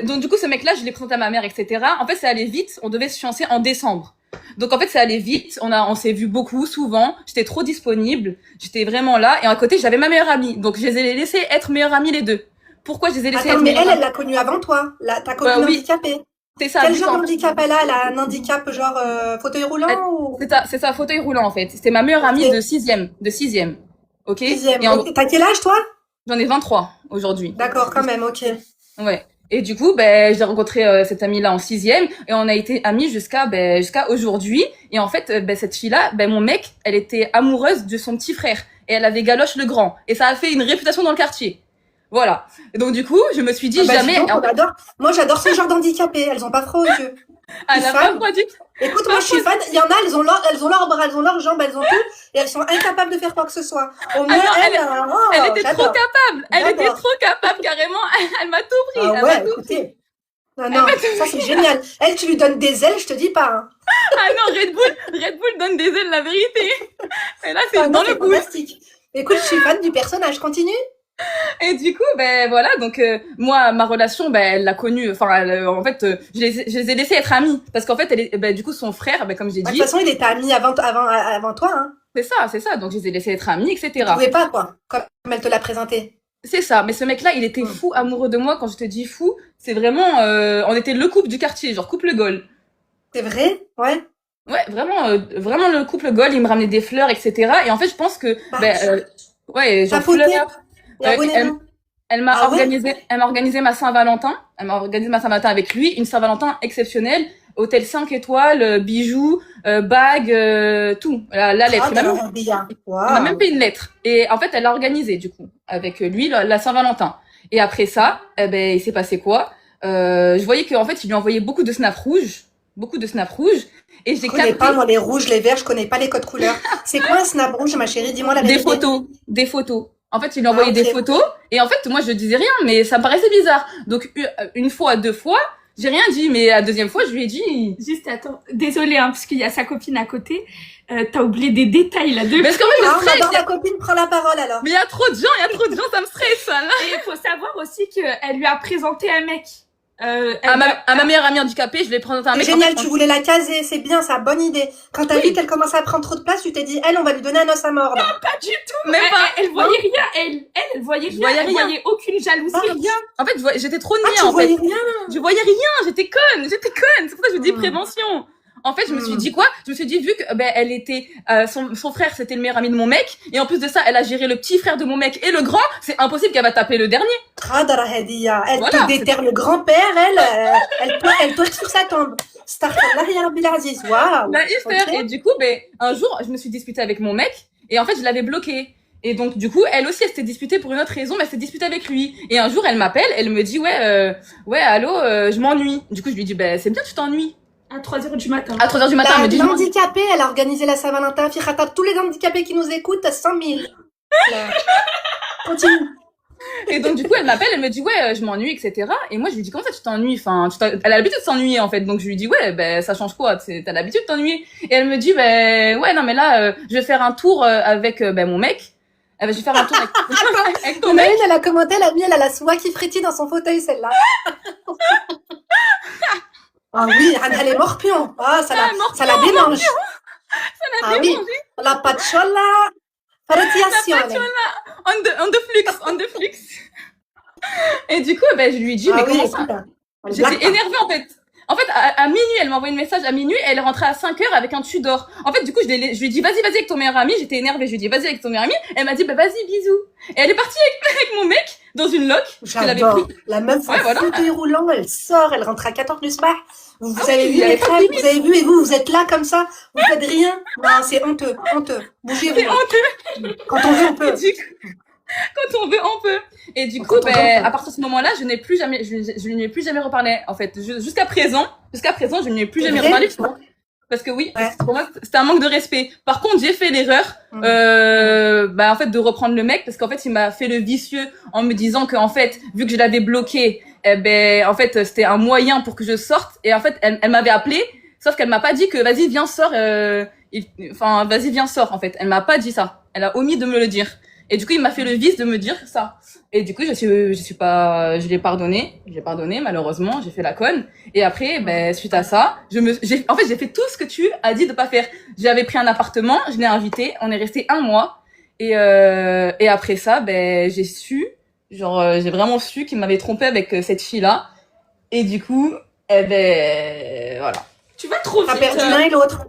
donc du coup, ce mec-là, je l'ai présenté à ma mère, etc. En fait, ça allait vite. On devait se fiancer en décembre. Donc en fait, ça allait vite. On s'est vu beaucoup, souvent. J'étais trop disponible. J'étais vraiment là. Et à côté, j'avais ma meilleure amie. Donc je les ai laissés être meilleures amies les deux. Pourquoi je les ai laissés Attends, être mais meilleures elle amies? l'a connue avant toi. T'as connu Ouais, oui. handicapée. C'est ça. Quel du genre coup, d'handicap elle a? Elle a un handicap genre fauteuil roulant ou c'est ça, fauteuil roulant en fait. C'était ma meilleure amie Ok. de sixième. Ok. sixième? Et Ok. T'as quel âge toi? j'en ai 23 aujourd'hui. D'accord, quand même, ok. Ouais. Et du coup, j'ai rencontré cette amie-là en 6e et on a été amis jusqu'à aujourd'hui. Et en fait, cette fille-là, mon mec, elle était amoureuse de son petit frère et elle avait Galoche le grand. Et ça a fait une réputation dans le quartier. Voilà. Et donc du coup, je me suis dit Ah bah, jamais. dis donc, on adore. Moi, j'adore ce genre d'handicapés. Elles ont pas froid aux yeux. Elle a fan. pas dit. Écoute, moi, je suis fan. Il y en a, elles ont leurs bras, elles ont leurs jambes, elles ont tout, et elles sont incapables de faire quoi que ce soit. Au moins, non, elle, elle était trop j'adore. capable. Elle était J'adore. trop capable carrément. Elle m'a tout pris. Ah Elle ouais, m'a tout pris. écoutez. Non, non, ça c'est génial. Elle, tu lui donnes des ailes, je te dis pas. Hein. Ah non, Red Bull donne des ailes, la vérité. Et là, c'est Ah, non, dans le c'est goût. fantastique. Écoute, je suis fan du personnage, continue. Et du coup, ben voilà, donc moi, ma relation, ben elle l'a connue. Enfin, en fait, je les ai laissés être amis parce qu'en fait, du coup, son frère, ben comme j'ai De toute dit, façon, il était ami avant toi, hein. c'est ça. Donc je les ai laissés être amis, Tu etc. pouvais pas, quoi, comme elle te l'a présenté. C'est ça. Mais ce mec-là, il était fou amoureux de moi. Quand je te dis fou, c'est vraiment, on était le couple du quartier, genre couple Gaulle. C'est vrai? Ouais. Ouais, vraiment le couple Gaulle. Il me ramenait des fleurs, etc. Et en fait, je pense que, ouais, genre Papoter. fleurs. Et abonnez-vous. Elle m'a Ah ouais? organisé ma Saint-Valentin. Elle m'a organisé ma Saint-Valentin avec lui, une Saint-Valentin exceptionnelle, hôtel 5 étoiles, bijoux, bagues, tout. La lettre. Ah, bien. Il m'a même Waouh. fait une lettre. Et en fait, elle l'a organisé du coup avec lui la Saint-Valentin. Et après ça, eh ben il s'est passé quoi? Je voyais qu'en fait, il lui envoyait beaucoup de snaps rouges, et Je j'ai connais capté pas, moi, les rouges, les verts, je connais pas les codes couleurs. C'est quoi un snap rouge, ma chérie? Dis-moi la des vérité. photos. En fait, il lui envoyait ok. des photos et en fait, moi je disais rien, mais ça me paraissait bizarre. Donc une fois, deux fois, j'ai rien dit, mais la deuxième fois, je lui ai dit. Juste attends, désolée hein, parce qu'il y a sa copine à côté. T'as oublié des détails là de. Parce qu'en fait, je Ah, stresse. d'abord, la copine prend la parole, alors. Mais il y a trop de gens, ça me stresse ça là. Et il faut savoir aussi qu'elle lui a présenté un mec. À ma meilleure amie handicapée, je l'ai présenté un C'est mec. génial, en fait, tu voulais la caser, c'est bien, ça, bonne idée. Quand t'as Oui. vu qu'elle commençait à prendre trop de place, tu t'es dit, elle, on va lui donner un os à mordre. Pas du tout. Même pas. Elle voyait rien. Elle voyait Je rien. voyais Elle rien. voyait aucune jalousie, Ah. rien. En fait, j'étais trop Ah, niais tu en fait. voyais rien. Je voyais rien, j'étais conne. C'est pour ça que je dis Hmm. prévention. En fait, je me suis dit quoi? Je me suis dit, vu que elle était, son frère, c'était le meilleur ami de mon mec, et en plus de ça, elle a géré le petit frère de mon mec et le grand, c'est impossible qu'elle va taper le dernier. Khadra Hadia. Elle Voilà, te déterre le grand-père, elle twerk sur sa tombe. Astaghfirullah ya Rabbil Aziz. Waouh. Bah, il fait. Ok. Et du coup, un jour, je me suis disputée avec mon mec, et en fait, je l'avais bloqué. Et donc, du coup, elle aussi, elle s'était disputée pour une autre raison, mais elle s'est disputée avec lui. Et un jour, elle m'appelle, elle me dit, allô, je m'ennuie. Du coup, je lui dis, c'est bien, tu t'ennuies. À 3h du matin. À 3h du matin, elle me dit, je m'ennuie. L'handicapée, elle a organisé la Saint-Valentin. Fikhata, tous les handicapés qui nous écoutent, 100 000. Là. Continue. Et donc, du coup, elle m'appelle, elle me dit, je m'ennuie, etc. Et moi, je lui dis, comment ça, tu t'ennuies? Enfin, elle a l'habitude de s'ennuyer, en fait. Donc, je lui dis, ça change quoi? T'as l'habitude de t'ennuyer? Et elle me dit, non, mais là, je vais faire un tour avec, mon mec. Je vais faire un tour avec Il ton y en a mec. une, elle a commenté, elle a la soie qui frétille dans son fauteuil, celle-là. Ah oui, elle est morpion. Ah, ça la démange. Ah oui, la pachola, faretiazione. On the flux. Et du coup, je lui dis, Ah mais oui, comment ça? écoute, elle J'étais blague. énervée, en fait. En fait, à minuit, elle m'a envoyé un message à minuit, et elle est rentrée à 5h avec un Tudor. En fait, du coup, je lui ai dit, vas-y avec ton meilleur ami. J'étais énervée. Je lui ai dit, vas-y avec ton meilleur ami. Elle m'a dit, vas-y, bisous. Et elle est partie avec mon mec dans une loque. Je l'avais J'adore. pris. La meuf Ouais, en voilà. fauteuil roulant, elle sort, elle rentre à 14 du soir. Vous Ah avez oui, vu elle les est pas crêpes, limite. vous avez vu, et vous êtes là comme ça, vous faites rien. Non, c'est honteux. Bougez-vous. C'est honteux. Quand on veut, on peut. Et du coup, quand on veut, on peut. Et du coup, Quand on veut, on peut. à partir de ce moment-là, je lui ai plus jamais reparlé, en fait. Jusqu'à présent, je ne lui ai plus C'est jamais vrai reparlé. Parce que oui, Ouais. pour moi, c'était un manque de respect. Par contre, j'ai fait l'erreur, en fait, de reprendre le mec, parce qu'en fait, il m'a fait le vicieux en me disant que, en fait, vu que je l'avais bloqué, en fait, c'était un moyen pour que je sorte. Et en fait, elle m'avait appelé, sauf qu'elle m'a pas dit que, vas-y, viens, sors, vas-y, viens, sors, en fait. Elle m'a pas dit ça. Elle a omis de me le dire. Et du coup, il m'a fait le vice de me dire ça. Et du coup, je l'ai pardonné. J'ai pardonné, malheureusement. J'ai fait la conne. Et après, suite à ça, j'ai fait tout ce que tu as dit de pas faire. J'avais pris un appartement, je l'ai invité, on est resté 1 mois. Et après ça, j'ai vraiment su qu'il m'avait trompé avec cette fille-là. Et du coup, voilà. Tu vas trop T'as vite. perdu l'un et l'autre.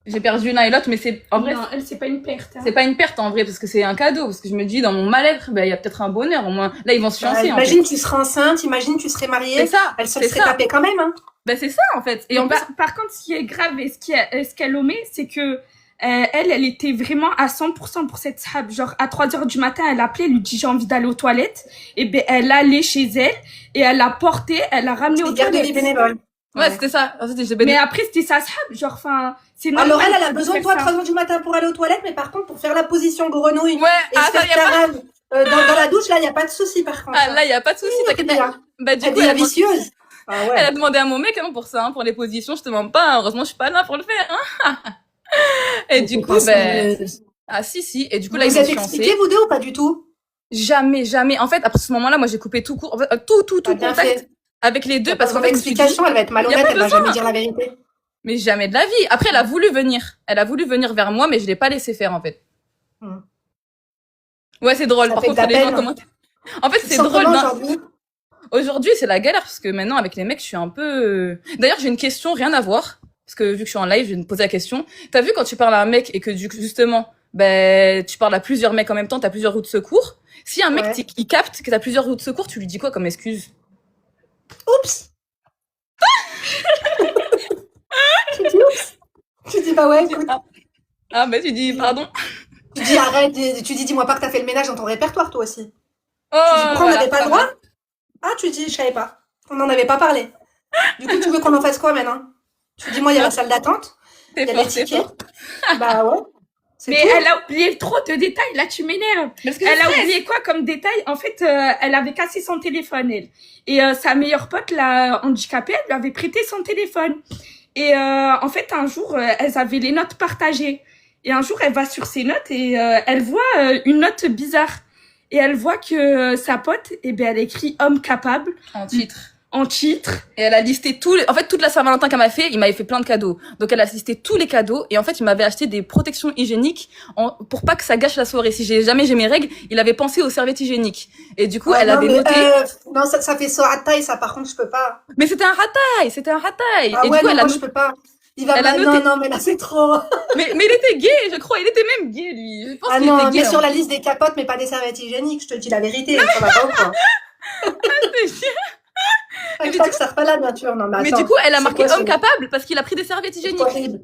J'ai perdu l'un et l'autre, mais en vrai, Non, elle, c'est pas une perte. Hein. c'est pas une perte en vrai, parce que c'est un cadeau. Parce que je me dis, dans mon mal-être, il y a peut-être un bonheur au moins. Là, ils vont se fiancer, en fait. Imagine, tu serais enceinte, imagine, tu serais mariée. C'est ça. Elle se c'est serait ça. tapée quand même, hein. C'est ça, en fait. Et en plus, Par contre, ce qui est grave et ce qu'elle omet, c'est que elle était vraiment à 100% pour cette sahab. Genre, à 3h du matin, elle appelait, elle lui dit j'ai envie d'aller aux toilettes. Et elle allait chez elle et elle l'a portée, elle l'a ramenée aux C'est garde toilettes. des bénévoles. ouais, c'était ça. Mais après, c'était sa sahab. Genre, enfin, c'est normal. Alors elle a de besoin de faire toi à ça. 3h du matin pour aller aux toilettes, mais par contre, pour faire la position grenouille Ouais, et se faire carave, dans la douche, là, il n'y a pas de souci, par contre. là, il y a pas de souci, t'inquiète. Bien. Du Elle coup, dit la vicieuse. Ah Elle ouais. a demandé à mon mec hein, pour ça, hein, pour les positions. Je te mens pas. Hein. Heureusement, je suis pas là pour le faire. Hein. Et Mais du c'est coup, pas ben, sérieux. ah si. Et du coup, Vous là, ils vous ont êtes expliqué, fiancé. vous deux, ou pas du tout? Jamais. En fait, après ce moment-là, moi, j'ai coupé tout court, en fait, tout T'as bien contact fait. avec les Y deux a pas parce qu'en besoin fait, je me suis dit, d'explication, elle va être il y a malhonnête, pas elle va jamais besoin. dire la vérité. Mais jamais de la vie. Après, elle a voulu venir. Elle a voulu venir vers moi, mais je l'ai pas laissé faire, en fait. Hmm. Ouais, c'est drôle. Ça Par fait de contre, la les gens peine. commentent. En fait, Tu te c'est sens drôle. comment Non. aujourd'hui? Aujourd'hui, c'est la galère parce que maintenant, avec les mecs, je suis un peu. D'ailleurs, j'ai une question, rien à voir. Parce que vu que je suis en live, je vais me poser la question. T'as vu quand tu parles à un mec et que justement, ben, tu parles à plusieurs mecs en même temps, t'as plusieurs routes de secours. Si un mec, Ouais. il capte que t'as plusieurs routes de secours, tu lui dis quoi comme excuse? Oups! Tu dis oups? Tu dis bah ouais, écoute. Ah, ben, tu dis pardon. Tu dis arrête, tu dis dis-moi pas que t'as fait le ménage dans ton répertoire, toi aussi. Oh, Tu dis pourquoi on voilà, n'avait pas pas le droit? mal. Ah, tu dis, je savais pas. On n'en avait pas parlé. Du coup, tu veux qu'on en fasse quoi maintenant? Tu dis, moi, il y a la salle d'attente, il T'es y a les fort, t'es tickets. fort. Bah ouais. C'est Mais tout. elle a oublié trop de détails, là tu m'énerves. Parce que Elle a je stresse. oublié quoi comme détail? En fait, elle avait cassé son téléphone, elle. Et sa meilleure pote, la handicapée, elle lui avait prêté son téléphone. Et en fait, un jour, elles avaient les notes partagées. Et un jour, elle va sur ses notes et elle voit une note bizarre. Et elle voit que sa pote, eh ben, elle écrit homme capable En titre. en titre. Et elle a listé en fait, toute la Saint-Valentin qu'elle m'a fait, il m'avait fait plein de cadeaux. Donc, elle a listé tous les cadeaux. Et en fait, il m'avait acheté des protections hygiéniques pour pas que ça gâche la soirée. Si j'ai mes règles, il avait pensé aux serviettes hygiéniques. Et du coup, Ouais, elle non, avait mais, noté. non, ça fait ça à taille, ça, par contre, je peux pas. Mais c'était un rataille. Ah Et ouais, du coup, non, elle a moi, je noté. peux pas. Il va Elle a pas, noté. non, mais là, c'est trop. Mais il était gay, je crois. Il était même gay, lui. Je pense Ah qu'il non, était gay. mais sur hein. la liste des capotes, mais pas des serviettes hygiéniques, je te dis la vérité. Ça va pas ou quoi? Mais Avec ça, que ça repart la nature, non, mais Mais attends. du coup, elle a c'est marqué quoi, homme capable parce qu'il a pris des serviettes c'est hygiéniques. horrible.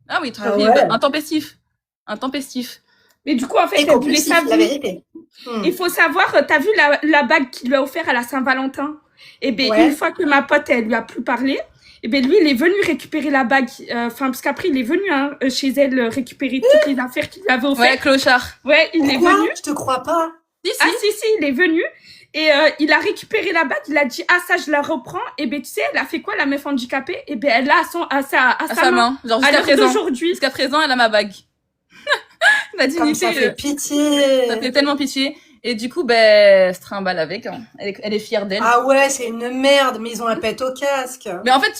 Ah oui, très Ah horrible. ouais. Intempestif. Mais du coup, en fait, Et elle voulait compulsif, sa la vie. vérité. Il faut savoir, t'as vu la bague qu'il lui a offert à la Saint-Valentin? Eh ben, Ouais. une fois que ma pote, elle lui a plus parlé, eh ben, lui, il est venu récupérer la bague. Enfin, parce qu'après, il est venu chez elle récupérer toutes les affaires qu'il lui avait Ouais, offertes. clochard. Ouais, il est Quoi? venu. Je te crois pas. Si, Ah si, il est venu. Et il a récupéré la bague, il a dit ah ça je la reprends. Et ben tu sais elle a fait quoi la meuf handicapée? Et ben elle l'a à sa main. Genre À jusqu'à l'heure présent. d'aujourd'hui. Jusqu'à présent, elle a ma bague. La Comme dignité. ça fait pitié. Ça fait tellement pitié. Et du coup, ben, elle se trimballe avec. Hein. Elle est fière d'elle. Ah ouais, c'est une merde, mais ils ont un pet au casque. Mais en fait,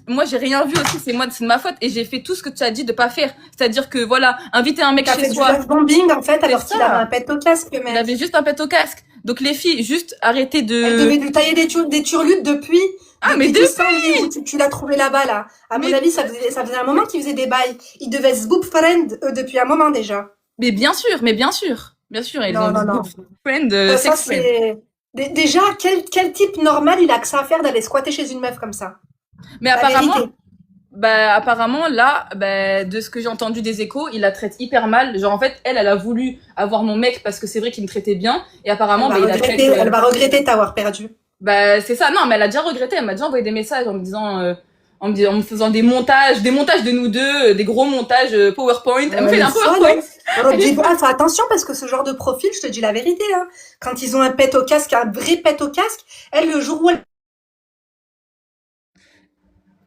moi, j'ai rien vu aussi. C'est de ma faute. Et j'ai fait tout ce que tu as dit de pas faire. C'est-à-dire que, voilà, inviter un mec T'as chez fait du soi. love bombing en fait, alors C'est qu'il ça. avait un pet au casque, Il mec. avait juste un pet au casque. Donc, les filles, juste arrêtez Elle de... devait lui tailler des turlutes depuis. Ah, mais qu'il sent où tu l'as trouvé là-bas, là. À mon Mais- avis, ça faisait un moment qu'il faisait des bails. Ils devaient se boop friend depuis un moment déjà. Mais bien sûr. Bien sûr. Ils Non, ont non, non. friend, Ça, sex friend. c'est... Déjà, quel type normal il a que ça à faire d'aller squatter chez une meuf comme ça? Mais La apparemment, vérité. apparemment, là, de ce que j'ai entendu des échos, il la traite hyper mal. Genre, en fait, elle a voulu avoir mon mec parce que c'est vrai qu'il me traitait bien. Et apparemment, Elle il va regretter t'avoir perdu. c'est ça. Non, mais elle a déjà regretté. Elle m'a déjà envoyé des messages en me disant, en me faisant des montages de nous deux, des gros montages PowerPoint. Elle me fait un PowerPoint. Fais attention parce que ce genre de profil, je te dis la vérité, hein. Quand ils ont un pet au casque, un vrai pet au casque, elle, le jour où elle...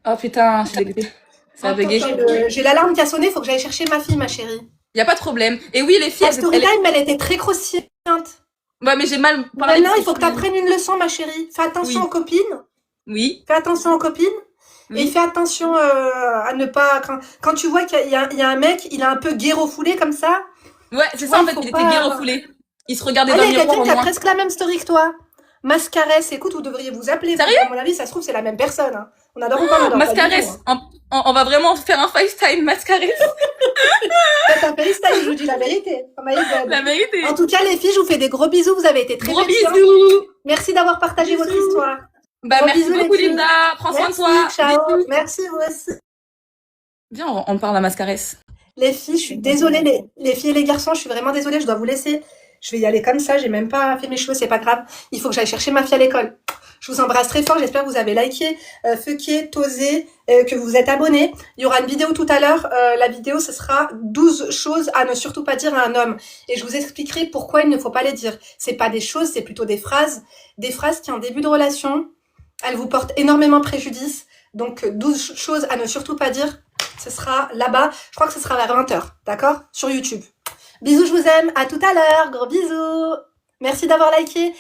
Oh putain, je suis dégoûtée. Ça a bugué. J'ai l'alarme qui a sonné, faut que j'aille chercher ma fille, ma chérie. Y a pas de problème. Et oui, les filles, La storyline, elle était très croustillante. Ouais, mais j'ai mal parlé. Maintenant, il faut que tu apprennes une leçon, ma chérie. Fais attention Oui. aux copines. Oui. Fais attention aux copines. Oui. Et fais attention à ne pas... Quand tu vois qu'il y a un mec, il a un peu gay refoulé comme ça. Ouais, c'est Tu ça, vois, en fait, faut il pas- était gay refoulé. Il se regardait Ah, dans il le y a miroir quelqu'un au qui a loin. presque la même story que toi. Mascarès, écoute, vous devriez vous appeler. Sérieux À mon avis, ça se trouve, c'est la même personne. Hein. On adore ou pas, on adore pas du Mascarès. tout, hein. On va vraiment faire un FaceTime Mascarès. Faites un FaceTime, je vous dis la vérité. Oh my God. La vérité. En tout cas, les filles, je vous fais des gros bisous. Vous avez été très Gros méfiantes. bisous. Merci d'avoir partagé votre histoire. Bah, Gros merci bisous, les beaucoup, filles. Linda. Prends soin de Merci, toi. ciao. Bisous. Merci, vous aussi. Viens, on parle à Mascarès. Les filles, je suis désolée. Les filles et les garçons, je suis vraiment désolée. Je dois vous laisser. Je vais y aller comme ça. J'ai même pas fait mes cheveux. C'est pas grave. Il faut que j'aille chercher ma fille à l'école. Je vous embrasse très fort. J'espère que vous avez liké, fucké, tosé, que vous vous êtes abonnés. Il y aura une vidéo tout à l'heure. La vidéo, ce sera 12 choses à ne surtout pas dire à un homme. Et je vous expliquerai pourquoi il ne faut pas les dire. C'est pas des choses, c'est plutôt des phrases. Des phrases qui, en début de relation, Elle vous porte énormément préjudice. Donc 12 choses à ne surtout pas dire. Ce sera là-bas. Je crois que ce sera vers 20h. D'accord? Sur YouTube. Bisous, je vous aime. À tout à l'heure. Gros bisous. Merci d'avoir liké.